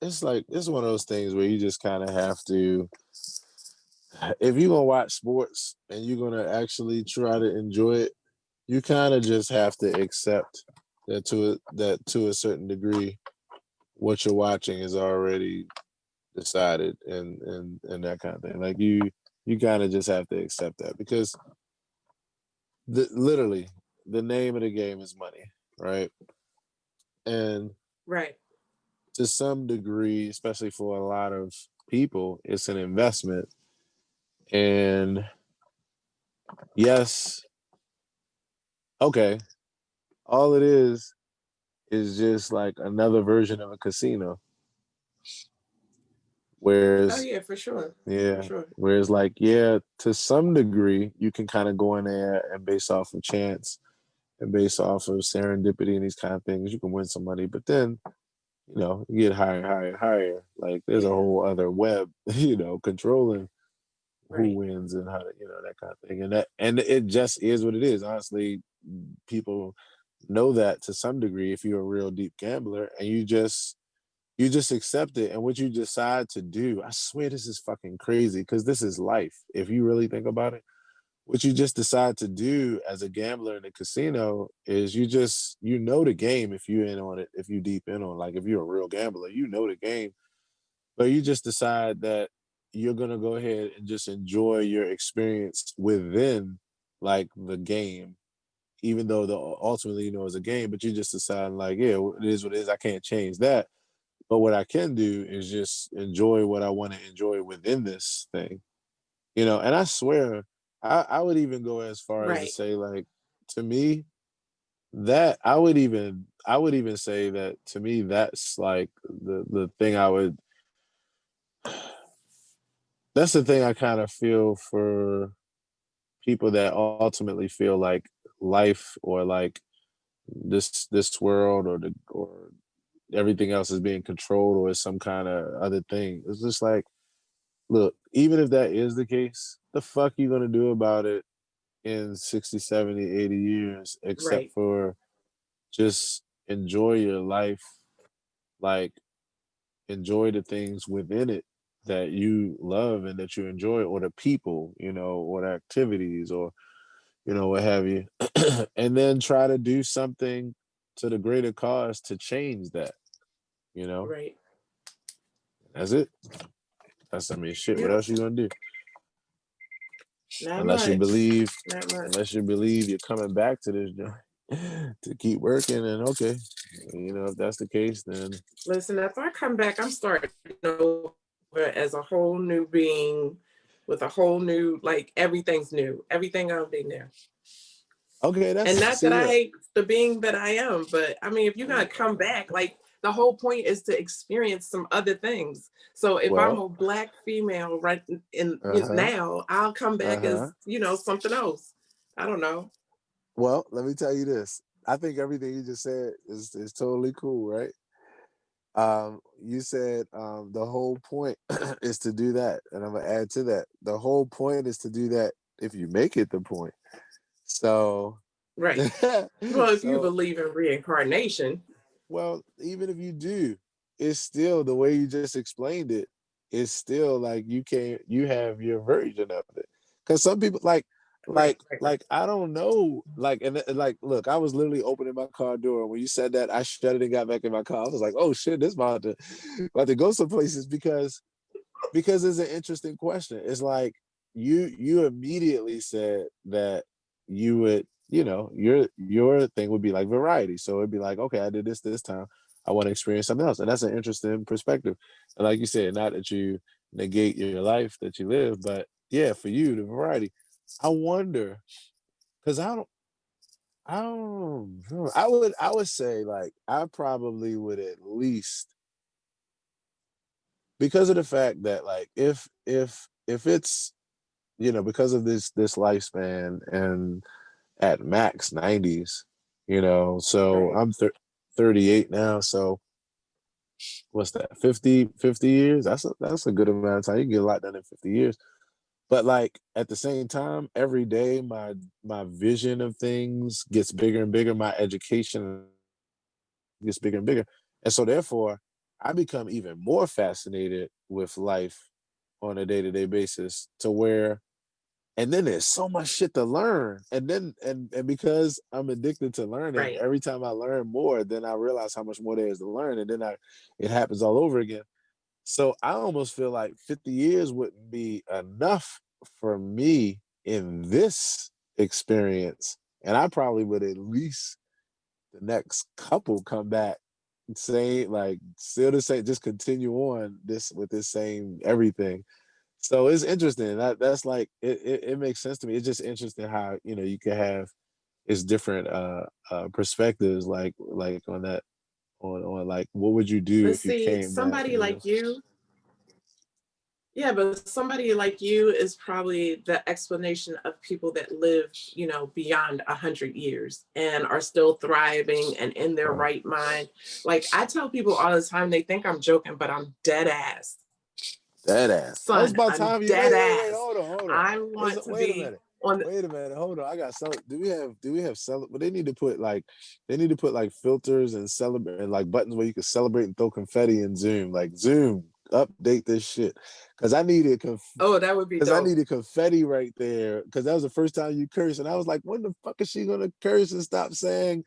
it's like, it's one of those things where you just kind of have to, if you're going to watch sports and you're going to actually try to enjoy it, you kind of just have to accept that to a certain degree, what you're watching is already decided and that kind of thing. Like you kind of just have to accept that, because literally the name of the game is money, right? And to some degree, especially for a lot of people, it's an investment. And yes, okay, all it is just like another version of a casino. Whereas, for sure. Yeah. For sure. Whereas, like, to some degree, you can kind of go in there and base off of chance and based off of serendipity and these kind of things, you can win some money. But then, you get higher, higher, higher. Like there's a whole other web, controlling who Right. wins and how to, that kind of thing. And it just is what it is. Honestly, people know that to some degree if you're a real deep gambler, and you just accept it. And what you decide to do, I swear this is fucking crazy, because this is life. If you really think about it, what you just decide to do as a gambler in a casino is you know the game. If you in on it, if you deep in on, like if you're a real gambler, you know the game, but you just decide that you're gonna go ahead and just enjoy your experience within like the game, even though ultimately it's a game. But you just decide like, yeah, it is what it is. I can't change that. But what I can do is just enjoy what I want to enjoy within this thing. And I swear, I would even go as far as to Right. say, like, to me, that I would even say that to me, that's like the thing that's the thing I kind of feel for people that ultimately feel like life, or like this world, or everything else is being controlled, or is some kind of other thing. It's just like, look, even if that is the case, the fuck you gonna do about it in 60, 70, 80 years, except Right. for just enjoy your life, like enjoy the things within it that you love and that you enjoy, or the people, or the activities, or what have you. And then try to do something to the greater cause to change that, you know. Right. That's it. That's, I mean, shit, what Yep. else you gonna do? Not Unless you much. believe, Not much. unless you believe you're coming back to this joint to keep working, and okay, if that's the case, then Listen, if I come back, I'm starting over as a whole new being with a whole new, like everything's new. Everything gonna be new. okay, And that's, not that see, I look, hate the being that I am, but I mean, if you're gonna come back, like the whole point is to experience some other things. So if I'm well, a black female right in uh-huh, now, I'll come back uh-huh. as, something else. I don't know. Well, let me tell you this. I think everything you just said is totally cool, right? You said the whole point is to do that, and I'm gonna add to that. The whole point is to do that if you make it the point. So, Right. Well, if you so believe in reincarnation, well, even if you do, it's still the way you just explained it. It's still like you have your version of it. Because some people like, right, like, right, right. like I don't know, like, and like, look, I was literally opening my car door. When you said that, I shut it and got back in my car. I was like, oh shit, this about to go some places, because it's an interesting question. It's like you immediately said that you would, your thing would be like variety. So it'd be like, okay, I did this time. I want to experience something else. And that's an interesting perspective. And like you said, not that you negate your life that you live, but yeah, for you, the variety. I wonder, because I would say, like, I probably would at least, because of the fact that, like, if it's, because of this lifespan, and at max 90s, so Right. I'm 38 now. So what's that, 50 years? That's a good amount of time. You can get a lot done in 50 years. But like at the same time, every day my vision of things gets bigger and bigger. My education gets bigger and bigger. And so therefore, I become even more fascinated with life on a day-to-day basis, to where, and then there's so much shit to learn. And then and because I'm addicted to learning, Right. every time I learn more, then I realize how much more there is to learn. And then it happens all over again. So I almost feel like 50 years wouldn't be enough for me in this experience. And I probably would at least the next couple come back and say, like, still the same, just continue on this with this same everything. So it's interesting. That's like it makes sense to me. It's just interesting how, you can have it's different perspectives, like on that, on like, what would you do But if you see, came back, somebody like you, Yeah, but somebody like you is probably the explanation of people that live, you know, beyond 100 years and are still thriving and in their right mind. Like I tell people all the time, they think I'm joking, but I'm dead ass. Dead ass. That was Son, about I'm time you dead wait, ass. hold on. I want to Wait a be minute. on. Wait a minute, hold on. I got some. Do we have but they need to put like filters and celebrate and like buttons where you can celebrate and throw confetti in Zoom. Like Zoom, update this shit. Cause I needed Oh, that would be dope. confetti right there. Cause that was the first time you cursed. And I was like, when the fuck is she gonna curse and stop saying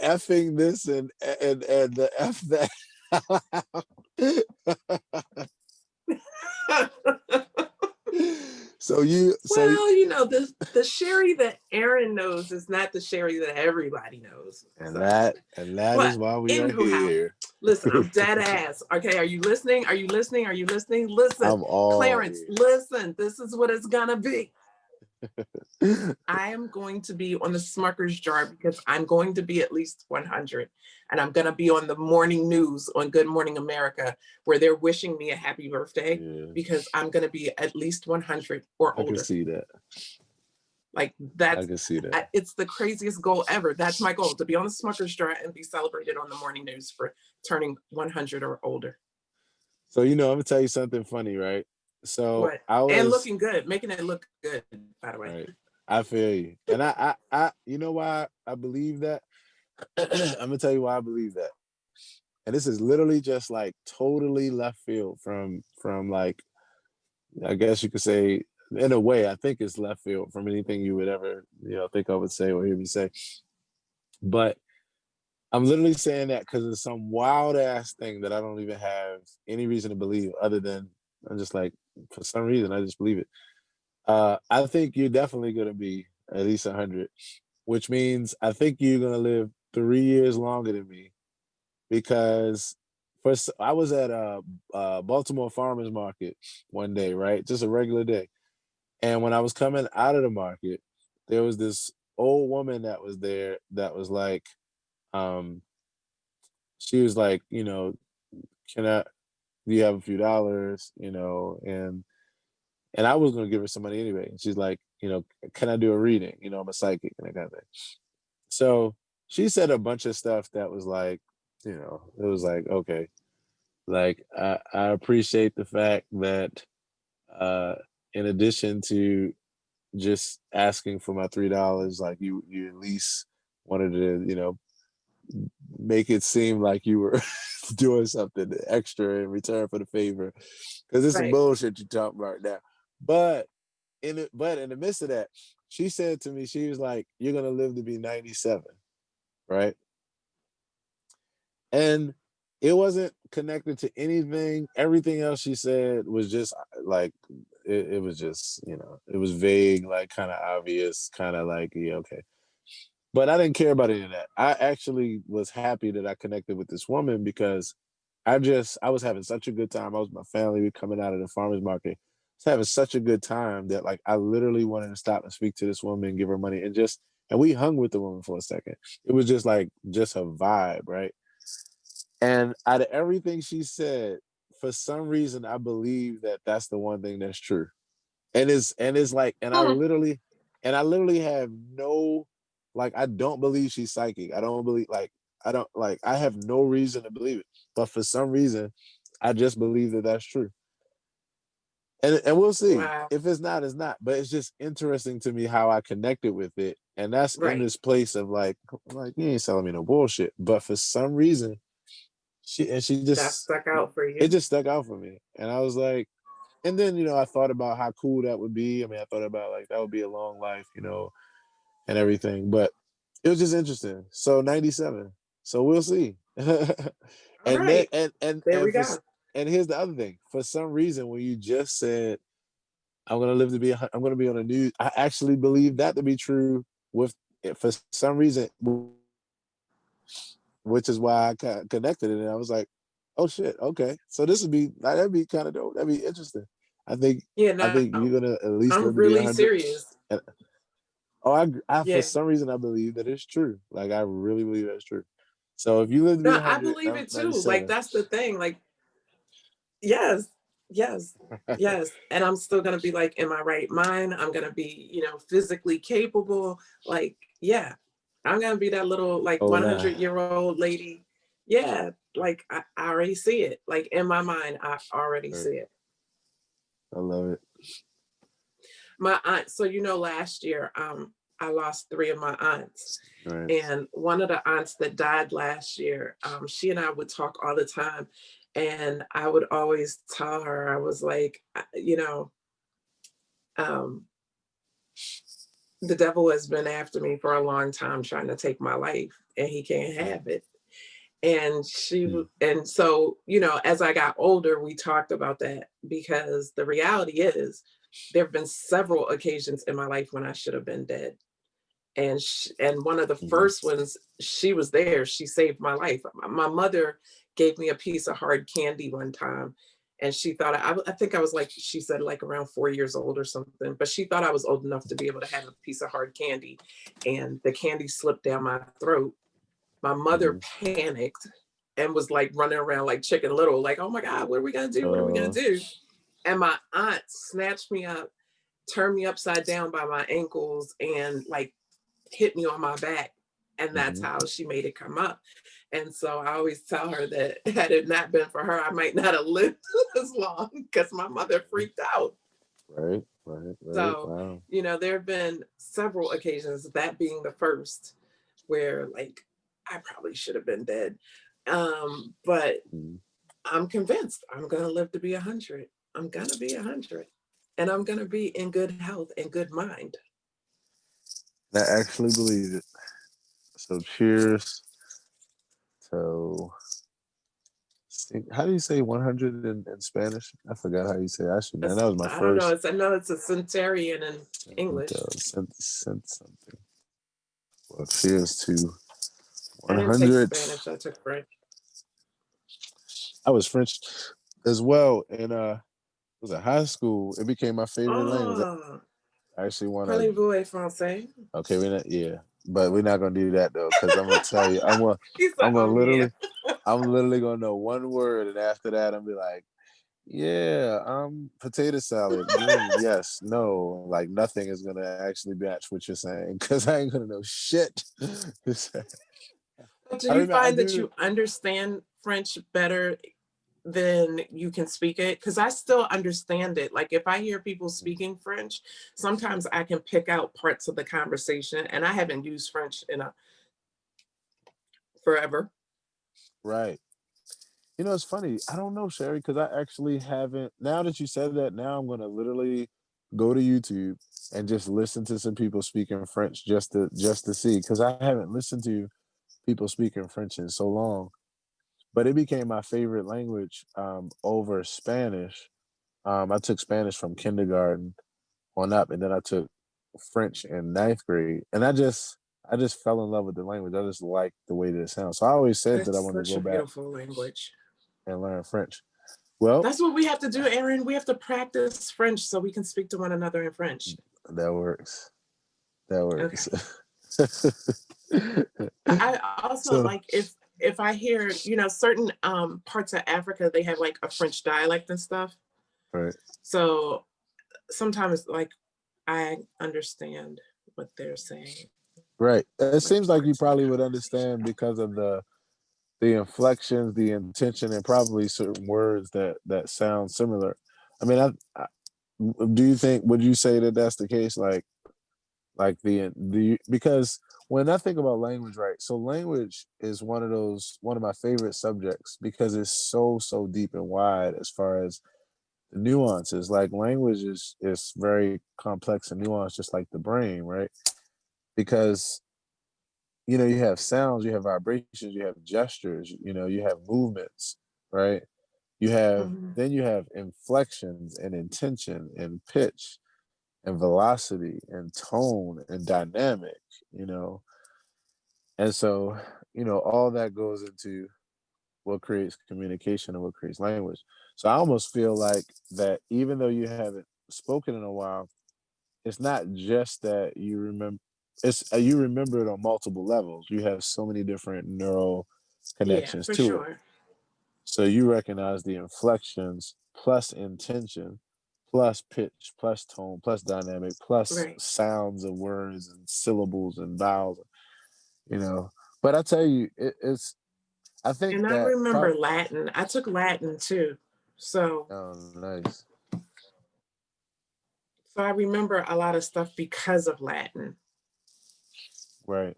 effing this and the F that? So well, you know, the Sherri that Aaron knows is not the Sherri that everybody knows. and So, that is but why we are anyhow, here. listen, I'm dead ass. Okay, are you listening? Are you listening? Are you listening? Listen, I'm all Clarence, listen. This is what it's gonna be. I am going to be on the Smucker's jar because I'm going to be at least 100. And I'm going to be on the morning news on Good Morning America where they're wishing me a happy birthday because I'm going to be at least 100 or older. I can see that. Like that's, I can see that. it's the craziest goal ever. That's my goal, to be on the Smucker's jar and be celebrated on the morning news for turning 100 or older. So, you know, I'm going to tell you something funny, right? So what? And looking good, making it look good, by the way. Right. I feel you. And I you know why I believe that? I'm gonna tell you why I believe that. And this is literally just like totally left field from like, I guess you could say, in a way, I think it's left field from anything you would ever, you know, think I would say or hear me say. But I'm literally saying that because it's some wild ass thing that I don't even have any reason to believe other than I'm just like, for some reason, I just believe it. I think you're definitely going to be at least 100, which means I think you're going to live 3 years longer than me because first I was at a Baltimore farmers market one day, right? Just a regular day. And when I was coming out of the market, there was this old woman that was there that was like, she was like, you know, do you have a few dollars, you know, and I was gonna give her some money anyway. And she's like, you know, can I do a reading? You know, I'm a psychic and that kind of thing. So she said a bunch of stuff that was like, you know, it was like, okay, like I appreciate the fact that in addition to just asking for my $3, like you at least wanted to, you know, make it seem like you were doing something extra in return for the favor. Because it's some bullshit you're talking about now. But in the midst of that, she said to me, she was like, you're gonna live to be 97, right? And it wasn't connected to anything. Everything else she said was just like it was just, you know, it was vague, like kind of obvious, kind of like, yeah, okay. But I didn't care about any of that. I actually was happy that I connected with this woman because I was having such a good time. I was with my family, we coming out of the farmer's market. I was having such a good time that like I literally wanted to stop and speak to this woman and give her money and we hung with the woman for a second. It was just like just a vibe, right? And out of everything she said, for some reason, I believe that that's the one thing that's true. And it's like, I literally have no, like, I don't believe she's psychic. I don't believe, like, I have no reason to believe it. But for some reason, I just believe that that's true. And we'll see. Wow. If it's not, it's not. But it's just interesting to me how I connected with it. And that's in this place of like, you ain't selling me no bullshit. But for some reason, she just that stuck out for you. It just stuck out for me. And I was like, and then, you know, I thought about how cool that would be. I mean, I thought about like that would be a long life, you know, and everything. But it was just interesting. So 97. So we'll see. And then there we go. And here's the other thing. For some reason, when you just said I'm gonna be on the news, I actually believe that to be true. For some reason, which is why I connected it. And I was like, oh shit, okay. So that'd be kind of dope. That'd be interesting. I think you're gonna at least I'm live to be really 100. serious. And, for some reason I believe that it's true. Like I really believe that's true. So if you live to be 100, I believe it too. 97. Like that's the thing. Like, yes, Yes. Yes. And I'm still going to be like in my right mind. I'm going to be, physically capable. Like, yeah, I'm going to be that little like Oh, nah. 100-year-old lady. Yeah. Like I already see it. Like in my mind, I already see it. I love it. My aunt, so last year, I lost 3 of my aunts. Right. And one of the aunts that died last year, she and I would talk all the time. And I would always tell her, I was like, um, the devil has been after me for a long time trying to take my life, and he can't have it. And and so, as I got older, we talked about that, because the reality is there have been several occasions in my life when I should have been dead. And one of the first ones, she was there. She saved my life. My mother gave me a piece of hard candy one time, and she thought I think I was like, she said like around 4 years old or something, but she thought I was old enough to be able to have a piece of hard candy, and the candy slipped down my throat. My mother panicked and was like running around like Chicken Little, like, oh my God, what are we gonna do? What are we gonna do? And my aunt snatched me up, turned me upside down by my ankles, and like hit me on my back. And that's how she made it come up. And so I always tell her that had it not been for her, I might not have lived as long, because my mother freaked out. Right. So, Wow. there have been several occasions, that being the first, where like I probably should have been dead. But I'm convinced I'm gonna live to be 100. I'm gonna be 100. And I'm gonna be in good health and good mind. I actually believe it. So cheers. So how do you say 100 in Spanish? I forgot how you say it. I should know. That was my I don't know. first. I know it's a centurion in English. Something. Well, cheers to I didn't take 100. Spanish. I took French. I was French as well, and was in high school. It became my favorite language. I actually want to. Parlez-vous français? Okay, but we're not gonna do that though, because I'm gonna tell you, I'm literally gonna know one word, and after that, I'm be like, yeah, potato salad. Yes, no, like nothing is gonna actually match what you're saying, because I ain't gonna know shit. But do you find that you understand French better than you can speak it? Because I still understand it. Like if I hear people speaking French, sometimes I can pick out parts of the conversation, and I haven't used French in forever. Right. It's funny. I don't know, Sherri, because I actually haven't. Now that you said that, now I'm gonna literally go to YouTube and just listen to some people speaking French, just to see, because I haven't listened to people speaking French in so long. But it became my favorite language over Spanish. I took Spanish from kindergarten on up, and then I took French in ninth grade, and I just fell in love with the language. I just liked the way that it sounds. So I always said that I It's wanted to such go a back beautiful language. and learn French. Well, that's what we have to do, Aaron. We have to practice French so we can speak to one another in French. That works. Okay. I also like if I hear, certain parts of Africa, they have like a French dialect and stuff. Right. So sometimes like I understand what they're saying. Right. It seems like you probably would understand because of the inflections, the intention, and probably certain words that sound similar. I mean, would you say that that's the case? Like because when I think about language, right? So language is one of my favorite subjects, because it's so deep and wide as far as the nuances. Like language is very complex and nuanced, just like the brain, right? Because you have sounds, you have vibrations, you have gestures, you have movements, right? Then you have inflections and intention and pitch and velocity and tone and dynamic, and so all that goes into what creates communication and what creates language. So I almost feel like that even though you haven't spoken in a while, it's not just that you remember. It's you remember it on multiple levels. You have so many different neural connections for to it. sure. So you recognize the inflections plus intention, plus pitch, plus tone, plus dynamic, plus Right. sounds of words and syllables and vowels, you know. But I tell you, it's, I think And I that remember Latin. I took Latin too. So oh, nice. so I remember a lot of stuff because of Latin. Right.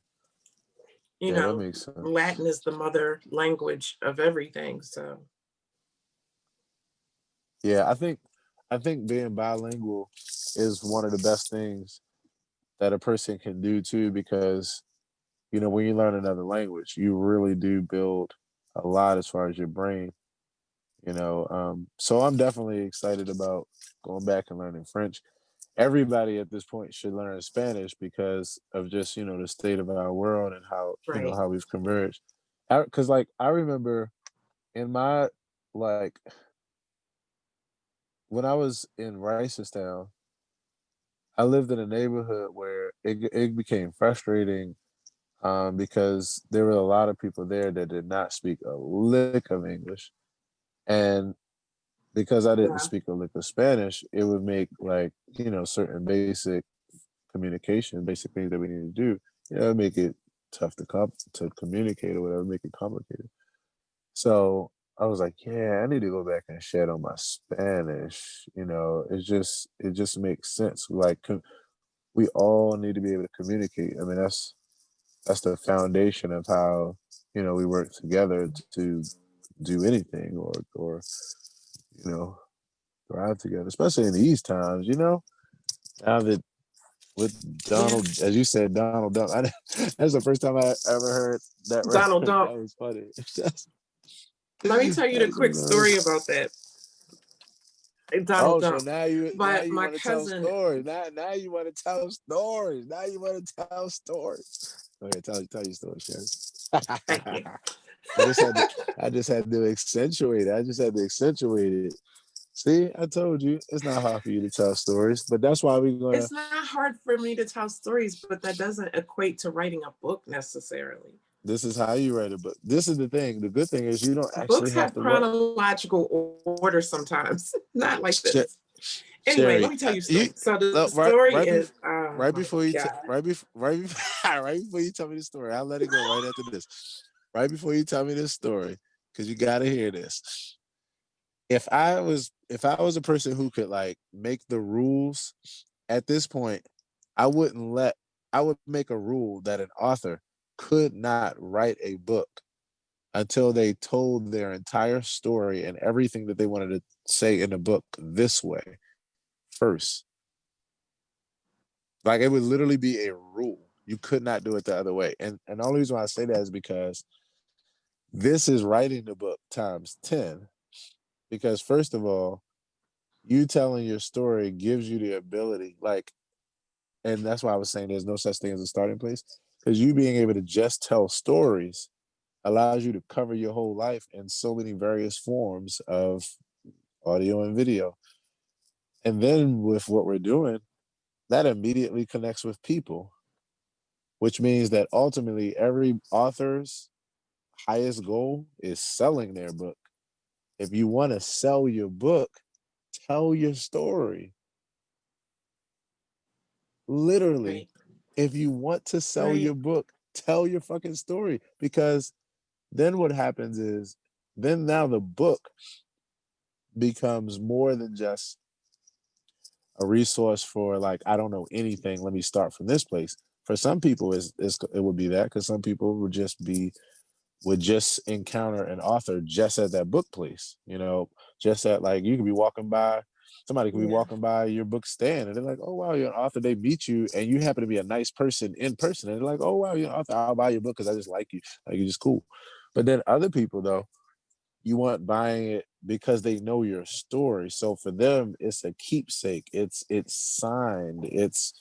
You Yeah, that know, makes sense. Latin is the mother language of everything. So Yeah, I think being bilingual is one of the best things that a person can do too, because you know, when you learn another language, you really do build a lot as far as your brain, you know. So I'm definitely excited about going back and learning French. Everybody at this point should learn Spanish because of just, you know, the state of our world and how, you know, right. how we've converged. Because like I remember in my, like, when I was in Ricestown, I lived in a neighborhood where it became frustrating, because there were a lot of people there that did not speak a lick of English. And because I didn't Yeah. speak a lick of Spanish, it would make, like, you know, certain basic communication, basic things that we need to do, you know, it'd make it tough to communicate or whatever, make it complicated. So I was like, yeah, I need to go back and shed on my Spanish. You know, it just makes sense. Like we all need to be able to communicate. I mean, that's the foundation of how, you know, we work together to do anything, or you know, thrive together, especially in these times. You know, now that with Yeah. Donald, as you said, Donald Duck. That's the first time I ever heard that Donald reference. Duck. That was funny. Let me tell you the That's quick story about hilarious. that. Donald Oh, so Duck. now But you my want to tell cousin, stories. Now you want to tell stories. Now you want to tell stories. Okay, tell your story, Sherri. thank you. I just had to I just had to accentuate it. I just had to accentuate it. See, I told you it's not hard for you to tell stories, but that's why we're gonna. It's not hard for me to tell stories, but that doesn't equate to writing a book necessarily. This is how you write a book. This is the thing. The good thing is you don't actually Books have have to what. chronological order sometimes, not like Sh- this. Anyway, let Sherri, me tell you a you story. So the look, story is, oh right my before you God, right before right before you tell me the story, I'll let it go right after this. Right before you tell me this story, because you got to hear this. If I was a person who could like make the rules at this point, I wouldn't let I would make a rule that an author could not write a book until they told their entire story and everything that they wanted to say in the book this way first. Like it would literally be a rule. You could not do it the other way. And the only reason why I say that is because this is writing the book times 10. Because first of all, you telling your story gives you the ability, like, and that's why I was saying there's no such thing as a starting place. Because you being able to just tell stories allows you to cover your whole life in so many various forms of audio and video. And then with what we're doing, that immediately connects with people, which means that ultimately every author's highest goal is selling their book. If you want to sell your book, tell your story. Literally, right, if you want to sell right, your book, tell your fucking story, because then what happens is then now the book becomes more than just a resource for like, I don't know anything, let me start from this place. For some people it would be that, because some people would just encounter an author just at that book place, you know, just at, like, you could be walking by, somebody could be yeah, walking by your book stand and they're like, oh wow, you're an author. They meet you and you happen to be a nice person in person, and they're like, oh wow, you're an author, I'll buy your book because I just like you, like you're just cool. But then other people though, you want buying it because they know your story. So for them, it's a keepsake. It's signed. It's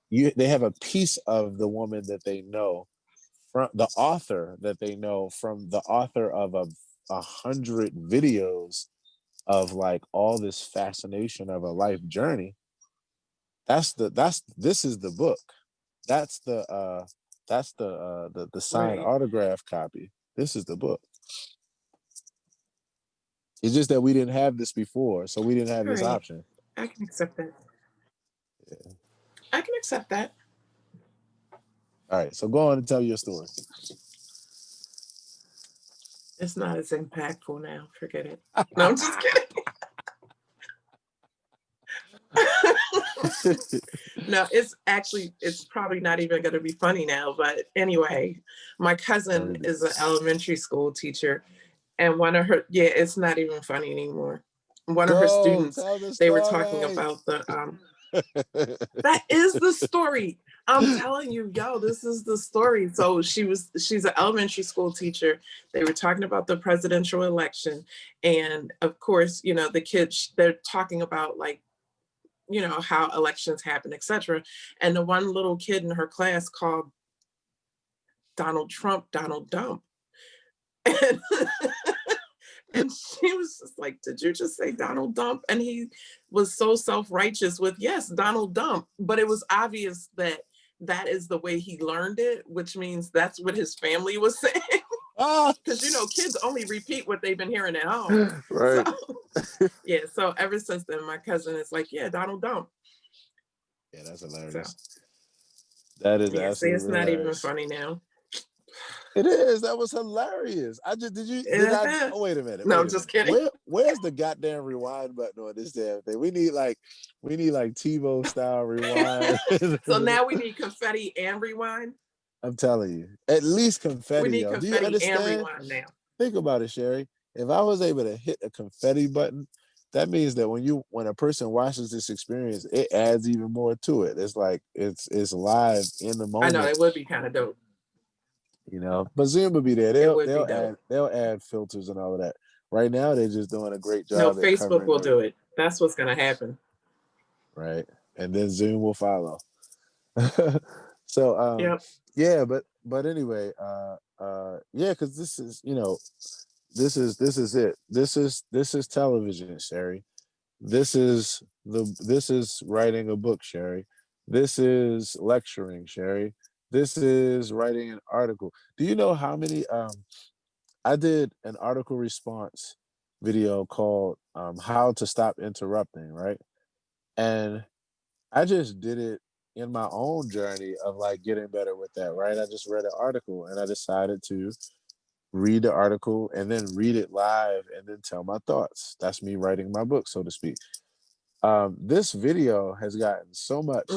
you. They have a piece of the woman that they know from the author that they know from the author of 100 videos of like all this fascination of a life journey. This is the book. That's the signed right. autograph copy. This is the book. It's just that we didn't have this before, so we didn't have this Right. option. I can accept that. Yeah. I can accept that. All right, so go on and tell your story. It's not as impactful now. Forget it. No, I'm just kidding. No, it's probably not even going to be funny now. But anyway, my cousin is an elementary school teacher, and one of her, it's not even funny anymore. One of her students, they were talking about that is the story. I'm telling you, yo, this is the story. So she's an elementary school teacher. They were talking about the presidential election. And of course, the kids, they're talking about like, how elections happen, etc. And the one little kid in her class called Donald Trump Donald Dump. And, and she was just like, did you just say Donald Dump? And he was so self-righteous with, yes, Donald Dump. But it was obvious that is the way he learned it, which means that's what his family was saying. Because, kids only repeat what they've been hearing at home. Right. So, so ever since then, my cousin is like, yeah, Donald Dump. Yeah, that's hilarious. So, that is absolutely it's not even funny now. It is. That was hilarious. Oh, wait a minute. No, I'm just kidding. Where's the goddamn rewind button on this damn thing? We need like TiVo style rewind. So now we need confetti and rewind. I'm telling you, at least confetti. We need confetti. Do you understand? And rewind now. Think about it, Sherri. If I was able to hit a confetti button, that means that when a person watches this experience, it adds even more to it. It's like it's live in the moment. I know, it would be kind of dope. But Zoom will be there. They'll add filters and all of that. Right now, they're just doing a great job. No, Facebook will do it. That's what's going to happen. Right, and then Zoom will follow. So, yep. Yeah, but anyway, because this is this is it. This is television, Sherri. This is writing a book, Sherri. This is lecturing, Sherri. This is writing an article. Do you know how many? I did an article response video called "How to Stop Interrupting," right? And I just did it in my own journey of like getting better with that, right? I just read an article and I decided to read the article and then read it live and then tell my thoughts. That's me writing my book, so to speak. This video has gotten so much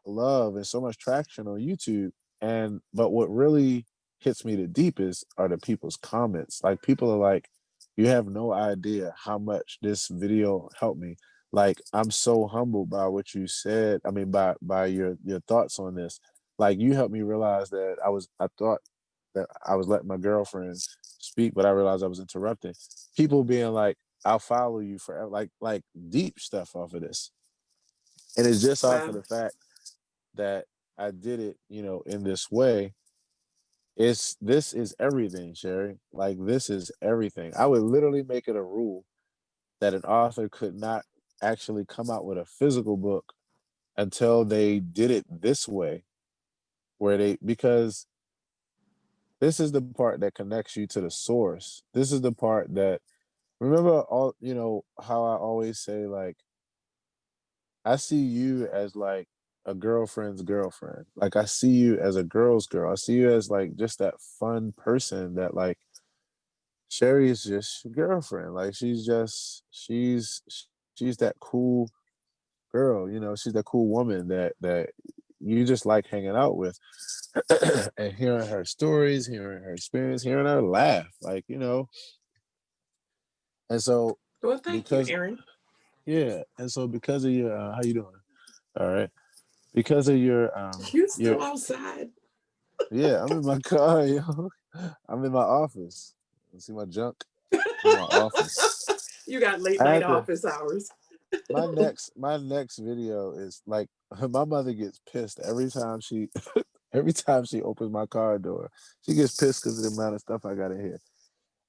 love and so much traction on YouTube. But what really hits me the deepest are the people's comments. Like, people are like, you have no idea how much this video helped me. Like, I'm so humbled by what you said. I mean, by your thoughts on this. Like, you helped me realize that I thought that I was letting my girlfriend speak, but I realized I was interrupting. People being like, I'll follow you forever, like deep stuff off of this. And it's just off of the fact that I did it, in this way. This is everything, Sherri. Like, this is everything. I would literally make it a rule that an author could not actually come out with a physical book until they did it this way, because this is the part that connects you to the source. This is the part that, remember how I always say, like, I see you as like a girlfriend's girlfriend. Like, I see you as a girl's girl. I see you as like just that fun person that, like, Sherri is just your girlfriend. Like, she's that cool girl, she's that cool woman that you just like hanging out with. And hearing her stories, hearing her experience, hearing her laugh, like, And so, well, thank you, Aaron. Yeah, and so because of your, how you doing? All right. Because of your, you still outside? Yeah, I'm in my car, yo. I'm in my office. You see my junk? I'm in my office. You got late night office hours. My next video is like, my mother gets pissed every time she opens my car door. She gets pissed because of the amount of stuff I got in here.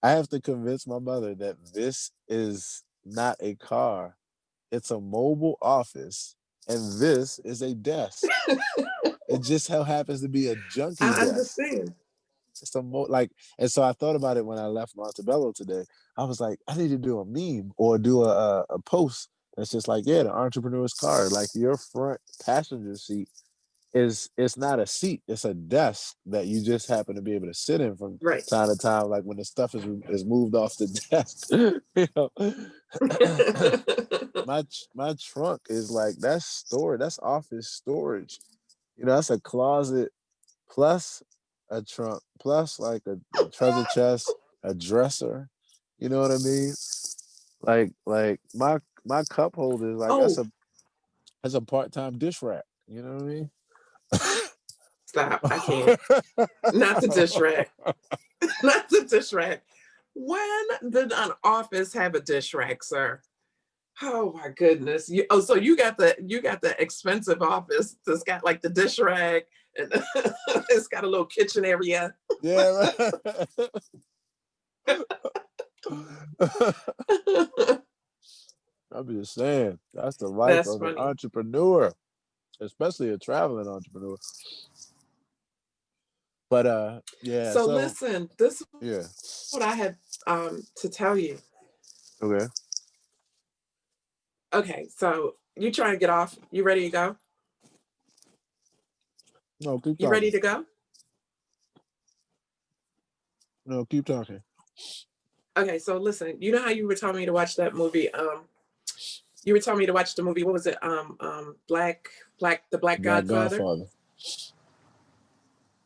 I have to convince my mother that this is not a car. It's a mobile office, and this is a desk. It just happens to be a junky desk. I understand. It's the most like, and so I thought about it when I left Montebello today. I was like, I need to do a meme or do a post that's just like, yeah, the entrepreneur's card. Like your front passenger seat is, it's not a seat, it's a desk that you just happen to be able to sit in from Right. time to time, like when the stuff is moved off the desk. You know? my trunk is like, that's storage, that's office storage. You know, that's a closet plus a trunk plus like a treasure chest, a dresser. You know what I mean? Like my cup holder is like, Oh, that's a part-time dish rack. You know what I mean? stop. I can't. Not the dish rack. Not the dish rack. When did an office have a dish rack, sir? Oh my goodness. So you got the expensive office that's got like the dish rack and it's got a little kitchen area. Yeah, right. I'm just saying, that's the life That's of an funny. entrepreneur, especially a traveling entrepreneur. But yeah, So so listen, this yeah. is what I had to tell you. Okay. Okay, so you trying to get off? You ready to go? No, keep You ready talking. to go? No, keep talking. Okay, so listen, you know how you were telling me to watch that movie? You were telling me to watch the movie, what was it? The Black Black Godfather. Godfather.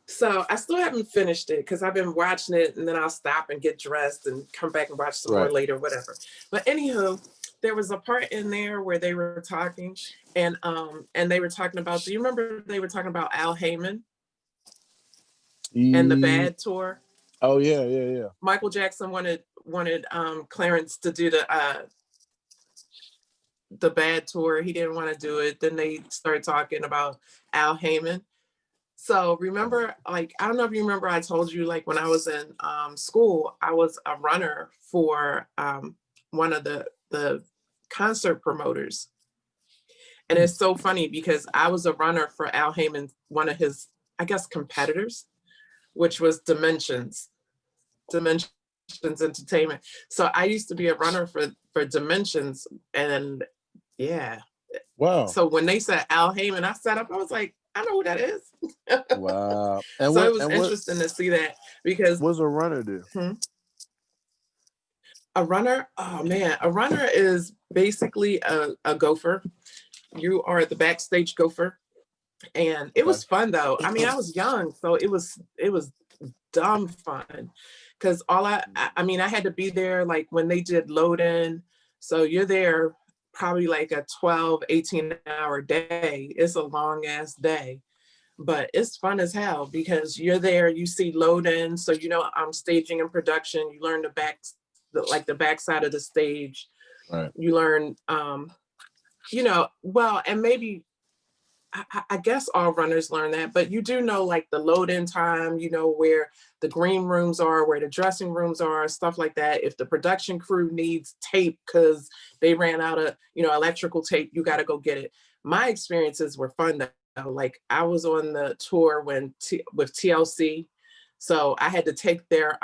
So I still haven't finished it because I've been watching it and then I'll stop and get dressed and come back and watch some more Right. later, whatever. But anywho, there was a part in there where they were talking and they were talking about, do you remember they were talking about Al Heyman and the Bad Tour? Oh yeah. Michael Jackson wanted Clarence to do the Bad Tour. He didn't want to do it. Then they started talking about Al Heyman. So remember, like, I don't know if you remember, I told you, like, when I was in school, I was a runner for one of the concert promoters. And it's so funny because I was a runner for Al Heyman, one of his, I guess, competitors, which was Dimensions Entertainment. So I used to be a runner for Dimensions. And yeah. Wow. So when they said Al Heyman, I sat up, I was like, I know who that is. Wow. And so it was interesting to see that because what's a runner do? A runner, oh man, a runner is basically a gopher. You are the backstage gopher. And it was fun though. I mean, I was young, so it was dumb fun. Cause I mean, I had to be there like when they did load in. So you're there probably like a 12, 18-hour day. It's a long ass day. But it's fun as hell because you're there, you see load in. So, you know, I'm staging and production. You learn the backside of the stage. Right. You learn, you know, well, and maybe, I guess all runners learn that, but you do know like the load in time, you know, where the green rooms are, where the dressing rooms are, stuff like that. If the production crew needs tape because they ran out of, you know, electrical tape, you got to go get it. My experiences were fun though. Like I was on the tour with TLC. So I had to take their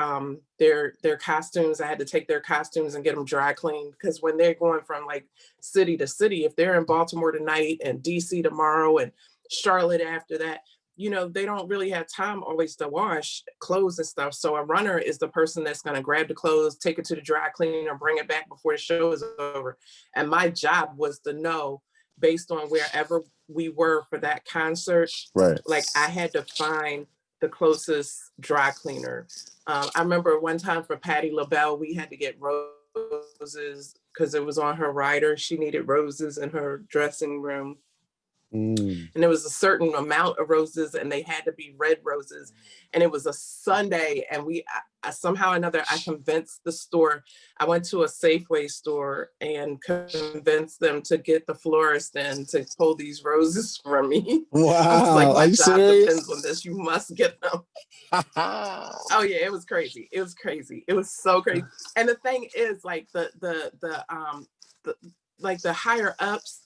costumes. I had to take their costumes and get them dry cleaned because when they're going from like city to city, if they're in Baltimore tonight and DC tomorrow and Charlotte after that, you know, they don't really have time always to wash clothes and stuff. So a runner is the person that's going to grab the clothes, take it to the dry cleaner, bring it back before the show is over. And my job was to know, based on wherever we were for that concert, right, like I had to find the closest dry cleaner. I remember one time for Patti LaBelle, we had to get roses because it was on her rider. She needed roses in her dressing room. And there was a certain amount of roses and they had to be red roses. And it was a Sunday and I somehow or another, I convinced the store. I went to a Safeway store and convinced them to get the florist in to pull these roses from me. Wow. I was like, my job serious? depends on this. You must get them. Oh yeah, it was crazy. It was crazy. It was so crazy. And the thing is, like the higher ups,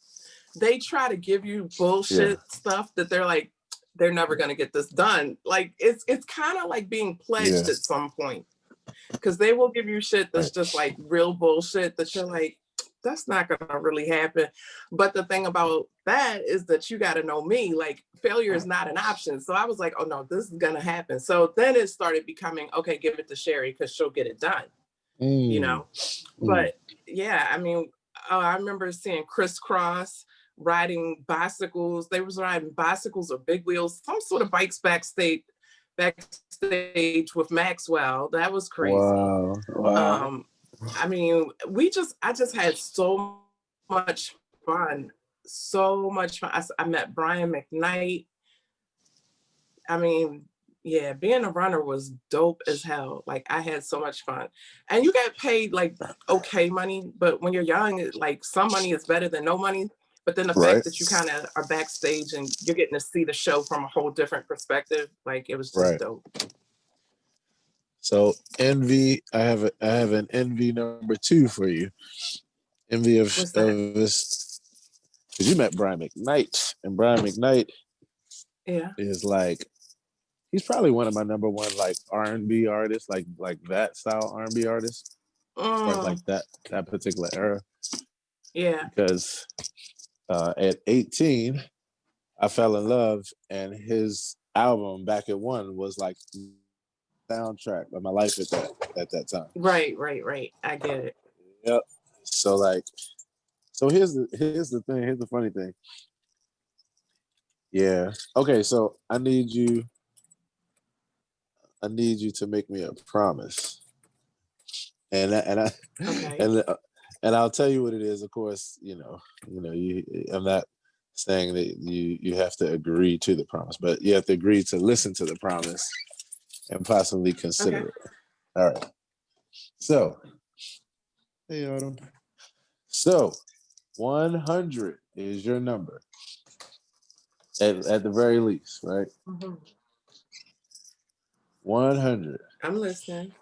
they try to give you bullshit stuff that they're like, they're never going to get this done. Like it's kind of like being pledged at some point, because they will give you shit that's just like real bullshit that you're like, that's not going to really happen. But the thing about that is that you got to know me, like failure is not an option. So I was like, oh no, this is going to happen. So then it started becoming, okay, give it to Sherri because she'll get it done, you know? But yeah, I mean, I remember seeing Crisscross riding bicycles. They was riding bicycles or big wheels, some sort of bikes backstage with Maxwell. That was crazy. Wow. I mean, I just had so much fun. So much fun. I met Brian McKnight. I mean, yeah, being a runner was dope as hell. Like I had so much fun. And you get paid like okay money, but when you're young, like some money is better than no money. But then the fact that you kind of are backstage and you're getting to see the show from a whole different perspective, like it was just dope. So envy, I have an envy number 2 for you. Envy of this, because you met Brian McKnight, and Brian McKnight is like, he's probably one of my number 1 like R&B artists, like that style R&B artist, as far as like that particular era. Yeah. Because at 18, I fell in love, and his album Back at One was like soundtrack of my life at that time. Right. I get it. Yep. So like, here's the thing. Here's the funny thing. Yeah. Okay. So I need you to make me a promise. And I'll tell you what it is. Of course, I'm not saying that you have to agree to the promise, but you have to agree to listen to the promise and possibly consider it. All right. So, hey, Autumn. So, 100 is your number at the very least, right? 100. I'm listening.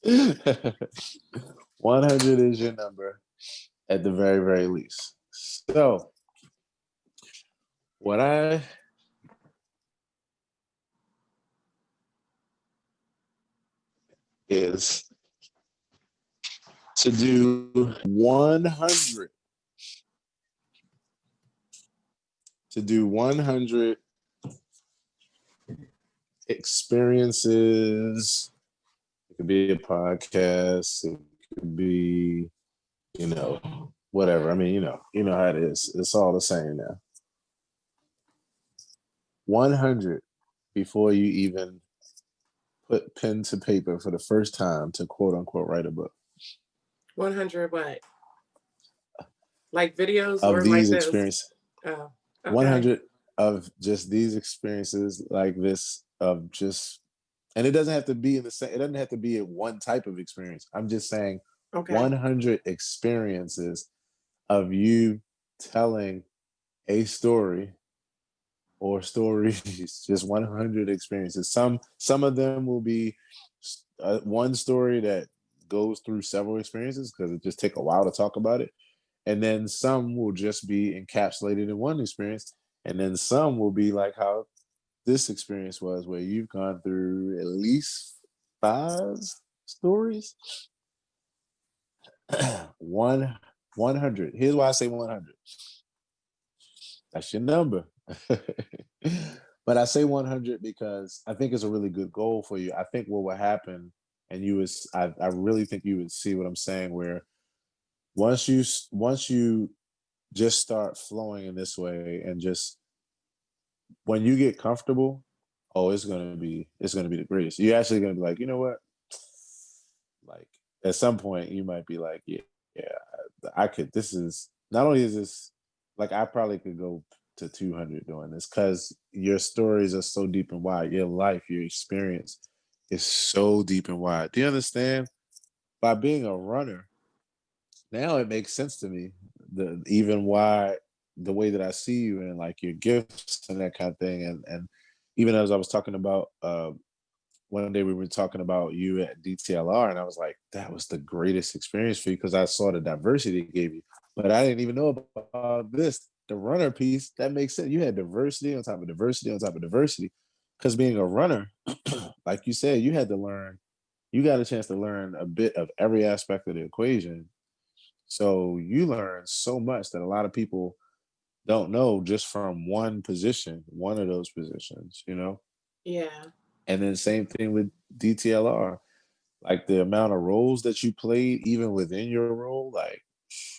100 is your number at the very, very least. So, what I is to do 100. To do 100 experiences. It could be a podcast. It could be, whatever. I mean, you know how it is. It's all the same now. 100 before you even put pen to paper for the first time to quote unquote write a book. 100 what? Like videos of or these like experiences. Oh, okay. 100 of just these experiences like this of just, and it doesn't have to be in the same, it doesn't have to be a one type of experience. I'm just saying 100 experiences of you telling a story or stories, just 100 experiences. Some of them will be one story that goes through several experiences because it just take a while to talk about it. And then some will just be encapsulated in one experience. And then some will be like how this experience was, where you've gone through at least 5 stories. 100. Here's why I say 100. That's your number. But I say 100 because I think it's a really good goal for you. I think what will happen, and I really think you would see what I'm saying, where once you just start flowing in this way, and just when you get comfortable, it's gonna be the greatest. You're actually gonna be like, you know what? Like at some point you might be like, yeah, I could. This is not only is this like I probably could go to 200 doing this because your stories are so deep and wide. Your life, your experience is so deep and wide. Do you understand? By being a runner, now it makes sense to me. Even why the way that I see you and like your gifts and that kind of thing. And even as I was talking about one day we were talking about you at DTLR, and I was like, that was the greatest experience for you because I saw the diversity it gave you. But I didn't even know about this. the runner piece, that makes sense. You had diversity on top of diversity on top of diversity. Because being a runner, like you said, you had to learn, you got a chance to learn a bit of every aspect of the equation. So you learn so much that a lot of people don't know just from one position, one of those positions, you know? Yeah. And then same thing with DTLR. Like the amount of roles that you played, even within your role, like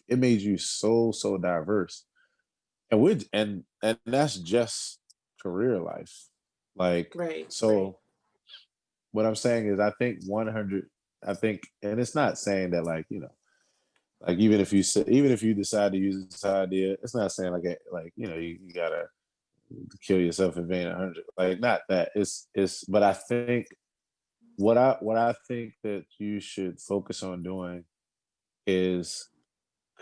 it made you so diverse. And and that's just career life. Like Right. so Right. what I'm saying is I think 100, I think, and it's not saying that like, you know, like even if you decide to use this idea, it's not saying like you know you gotta kill yourself in vain 100, like not that. It's but I think what I think that you should focus on doing is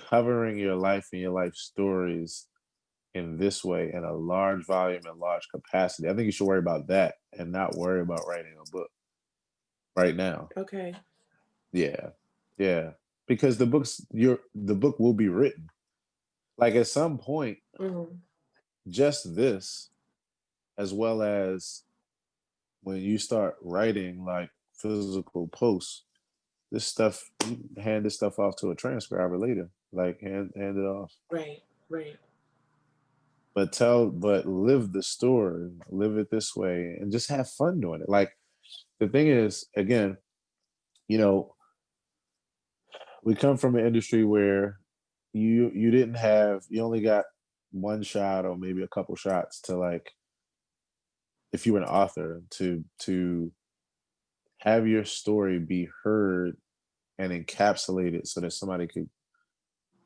covering your life and your life stories in this way in a large volume and large capacity. I think you should worry about that and not worry about writing a book right now. Okay. Yeah. Yeah. Because the book will be written. Like at some point, Mhm. just this, as well as when you start writing like physical posts, this stuff, you hand this stuff off to a transcriber later. Like hand it off. Right. Right. But live the story, live it this way, and just have fun doing it. Like the thing is, again, you know, we come from an industry where you only got one shot or maybe a couple shots to like if you were an author to have your story be heard and encapsulated so that somebody could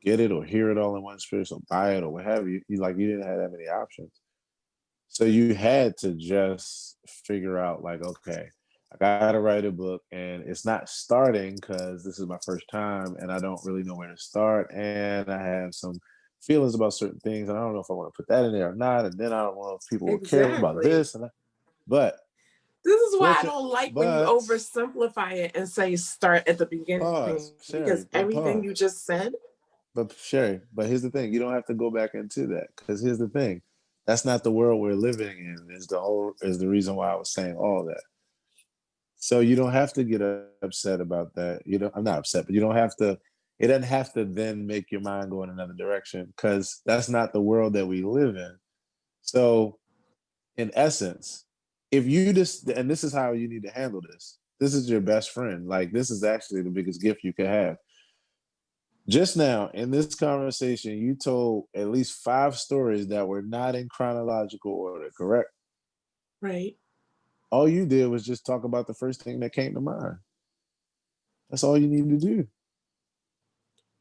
get it or hear it all in one space or buy it or what have you. You didn't have that many options. So you had to just figure out like, okay, I gotta write a book and it's not starting because this is my first time and I don't really know where to start. And I have some feelings about certain things and I don't know if I want to put that in there or not. And then I don't know if people will care about Exactly. this. But This is why I fortune, don't like when you but oversimplify it and say start at the beginning pause, Sherry, because but everything pause. you just said. But Sherry, but here's the thing: you don't have to go back into that because here's the thing: that's not the world we're living in. Is the reason why I was saying all that. So you don't have to get upset about that. You know, I'm not upset, but you don't have to. It doesn't have to then make your mind go in another direction because that's not the world that we live in. So, in essence, if you just and this is how you need to handle this. This is your best friend. Like this is actually the biggest gift you could have. Just now in this conversation, you told at least 5 stories that were not in chronological order, correct? Right. All you did was just talk about the first thing that came to mind. That's all you need to do.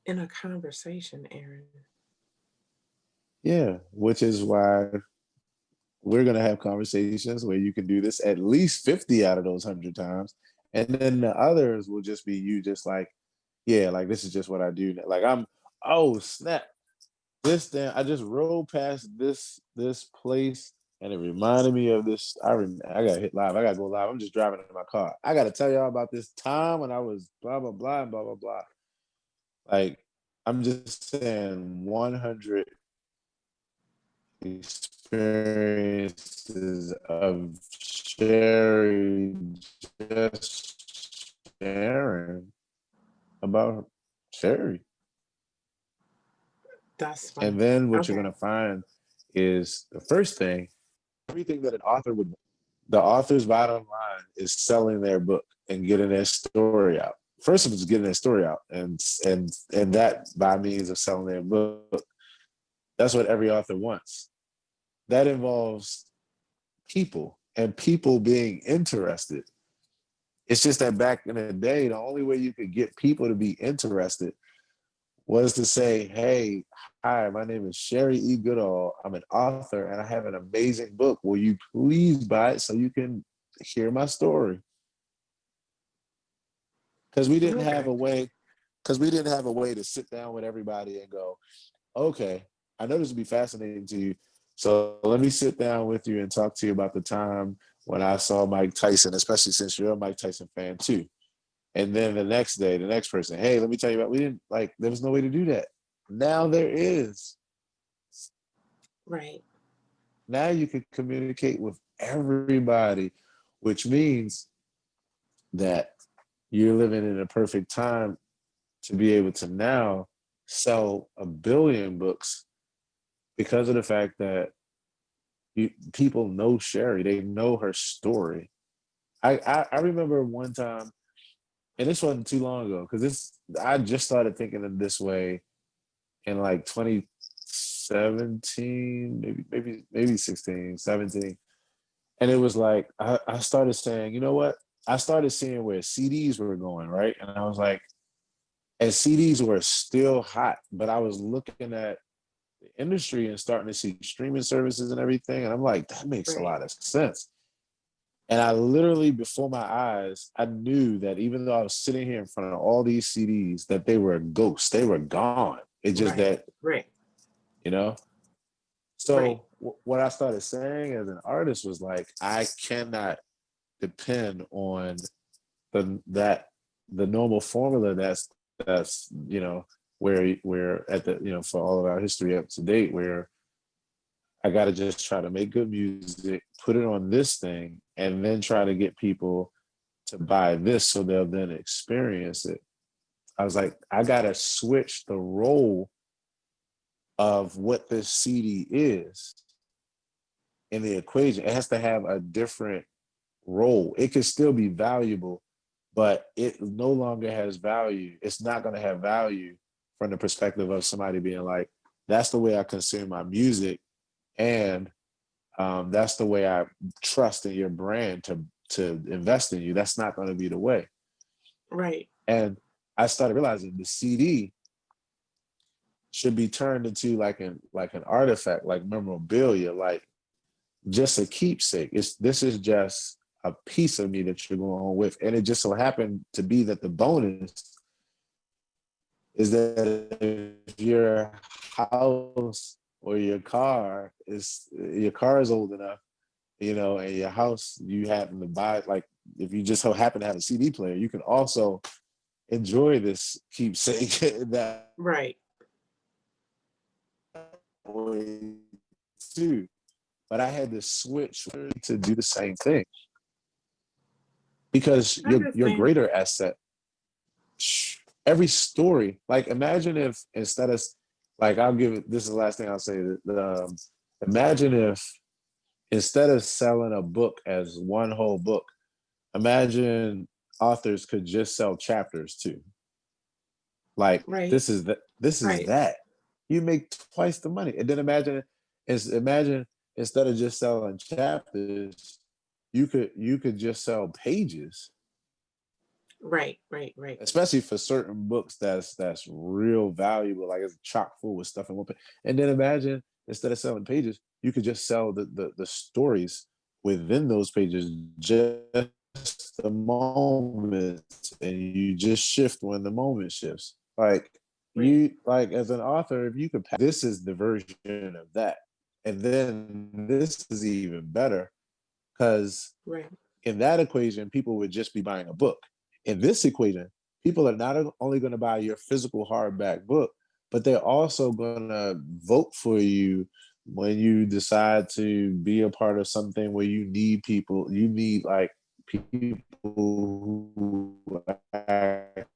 In a conversation, Aaron. Yeah, which is why we're going to have conversations where you can do this at least 50 out of those 100 times. And then the others will just be you just like, yeah, like this is just what I do. Like oh, snap. This damn, I just rode past this place and it reminded me of this. I got hit live. I got to go live. I'm just driving in my car. I got to tell y'all about this time when I was blah, blah, blah, and blah, blah, blah. Like, I'm just saying 100 experiences of Sherri just sharing about Sherri. That's And fine. then what you're Okay. going to find is the first thing, everything that an author would, the author's bottom line is selling their book and getting their story out. First of all, it's getting their story out, and that by means of selling their book. That's what every author wants. That involves people and people being interested. It's just that back in the day, the only way you could get people to be interested was to say, hey, hi, my name is Sherri E. Goodall. I'm an author and I have an amazing book. Will you please buy it so you can hear my story? Because we didn't have Okay. a way, because we didn't have a way to sit down with everybody and go, okay, I know this would be fascinating to you. So let me sit down with you and talk to you about the time when I saw Mike Tyson, especially since you're a Mike Tyson fan too. And then the next day, the next person, hey, let me tell you about, we didn't like, there was no way to do that. Now there is. Right. Now you can communicate with everybody, which means that you're living in a perfect time to be able to now sell 1 billion books because of the fact that people know Sherri, they know her story. I remember one time, and this wasn't too long ago, because I just started thinking of this way in like 2017, maybe 16, 17. And it was like I started saying, you know what? I started seeing where CDs were going, right? And I was like, and CDs were still hot, but I was looking at the industry and starting to see streaming services and everything. And I'm like, that makes a Right. lot of sense. And I literally, before my eyes, I knew that even though I was sitting here in front of all these CDs, that they were ghosts. They were gone. It's just Right. that, Right. you know? Right. So what I started saying as an artist was like, I cannot depend on the normal formula that's where at the for all of our history up to date, where I got to just try to make good music, put it on this thing, and then try to get people to buy this so they'll then experience it. I was like, I got to switch the role of what this CD is in the equation. It has to have a different role. It can still be valuable, but it no longer has value. It's not going to have value from the perspective of somebody being like, that's the way I consume my music. And that's the way I trust in your brand to invest in you. That's not going to be the way. Right. And I started realizing the CD should be turned into like an artifact, like memorabilia, like just a keepsake. This is just a piece of me that you're going on with. And it just so happened to be that the bonus is that if your house or your car is old enough, and your house, you happen to buy, like, if you just so happen to have a CD player, you can also enjoy this keepsake that Right. way too. But I had to switch to do the same thing because I your understand. greater asset, every story, like imagine if instead of, like, I'll give it, this is the last thing I'll say, imagine if instead of selling a book as one whole book, imagine authors could just sell chapters too. Like, Right. this is Right. that. You make twice the money. And then imagine instead of just selling chapters, you could just sell pages. Right. Right. Right. Especially for certain books that's real valuable, like it's chock full with stuff in one page. And then imagine instead of selling pages, you could just sell the stories within those pages, just the moment, and you just shift when the moment shifts. Like, Right. you, like, as an author, if you could, this is the version of that, and then this is even better because Right. in that equation, people would just be buying a book. In this equation, people are not only going to buy your physical hardback book, but they're also going to vote for you when you decide to be a part of something where you need people, you need like people who actually,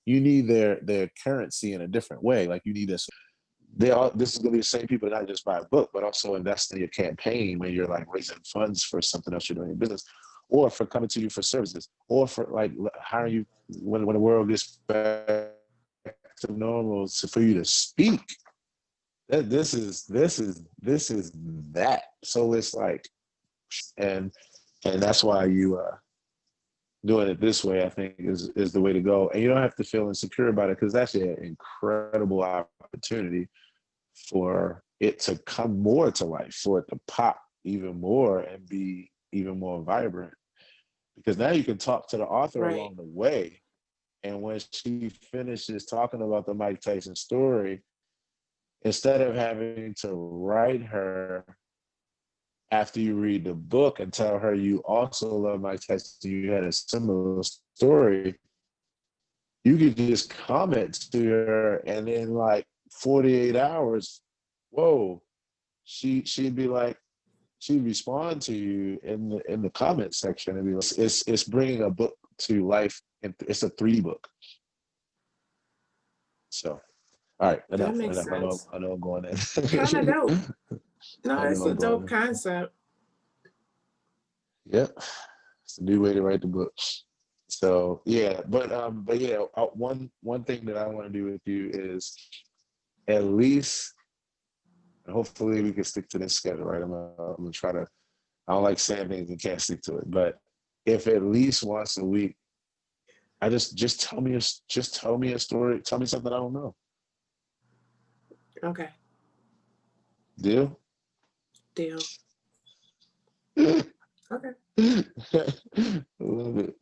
you need their currency in a different way. Like, you need this. This is going to be the same people that not just buy a book, but also invest in your campaign when you're like raising funds for something else you're doing in business, or for coming to you for services, or for like hiring you when the world gets back to normal, for you to speak. This is that. So it's like, and that's why you doing it this way, I think, is the way to go. And you don't have to feel insecure about it, because that's an incredible opportunity for it to come more to life, for it to pop even more and be even more vibrant. Because now you can talk to the author Right. along the way. And when she finishes talking about the Mike Tyson story, instead of having to write her after you read the book and tell her you also love Mike Tyson, you had a similar story, you could just comment to her and then like 48 hours, whoa, she'd be like, she'd respond to you in the comment section and be like, it's bringing a book to life, and it's a 3D book. So, all right, That enough. makes I know sense. I'm going in. Kind of dope. No, I it's know a I'm going dope in. concept. Yep, it's a new way to write the book. So yeah, but yeah, one thing that I want to do with you is at least, and hopefully we can stick to this schedule, right? I'm gonna try to. I don't like saying things and can't stick to it, but if at least once a week, I just tell me a story, tell me something I don't know. Okay, Deal? deal. Okay. Love it.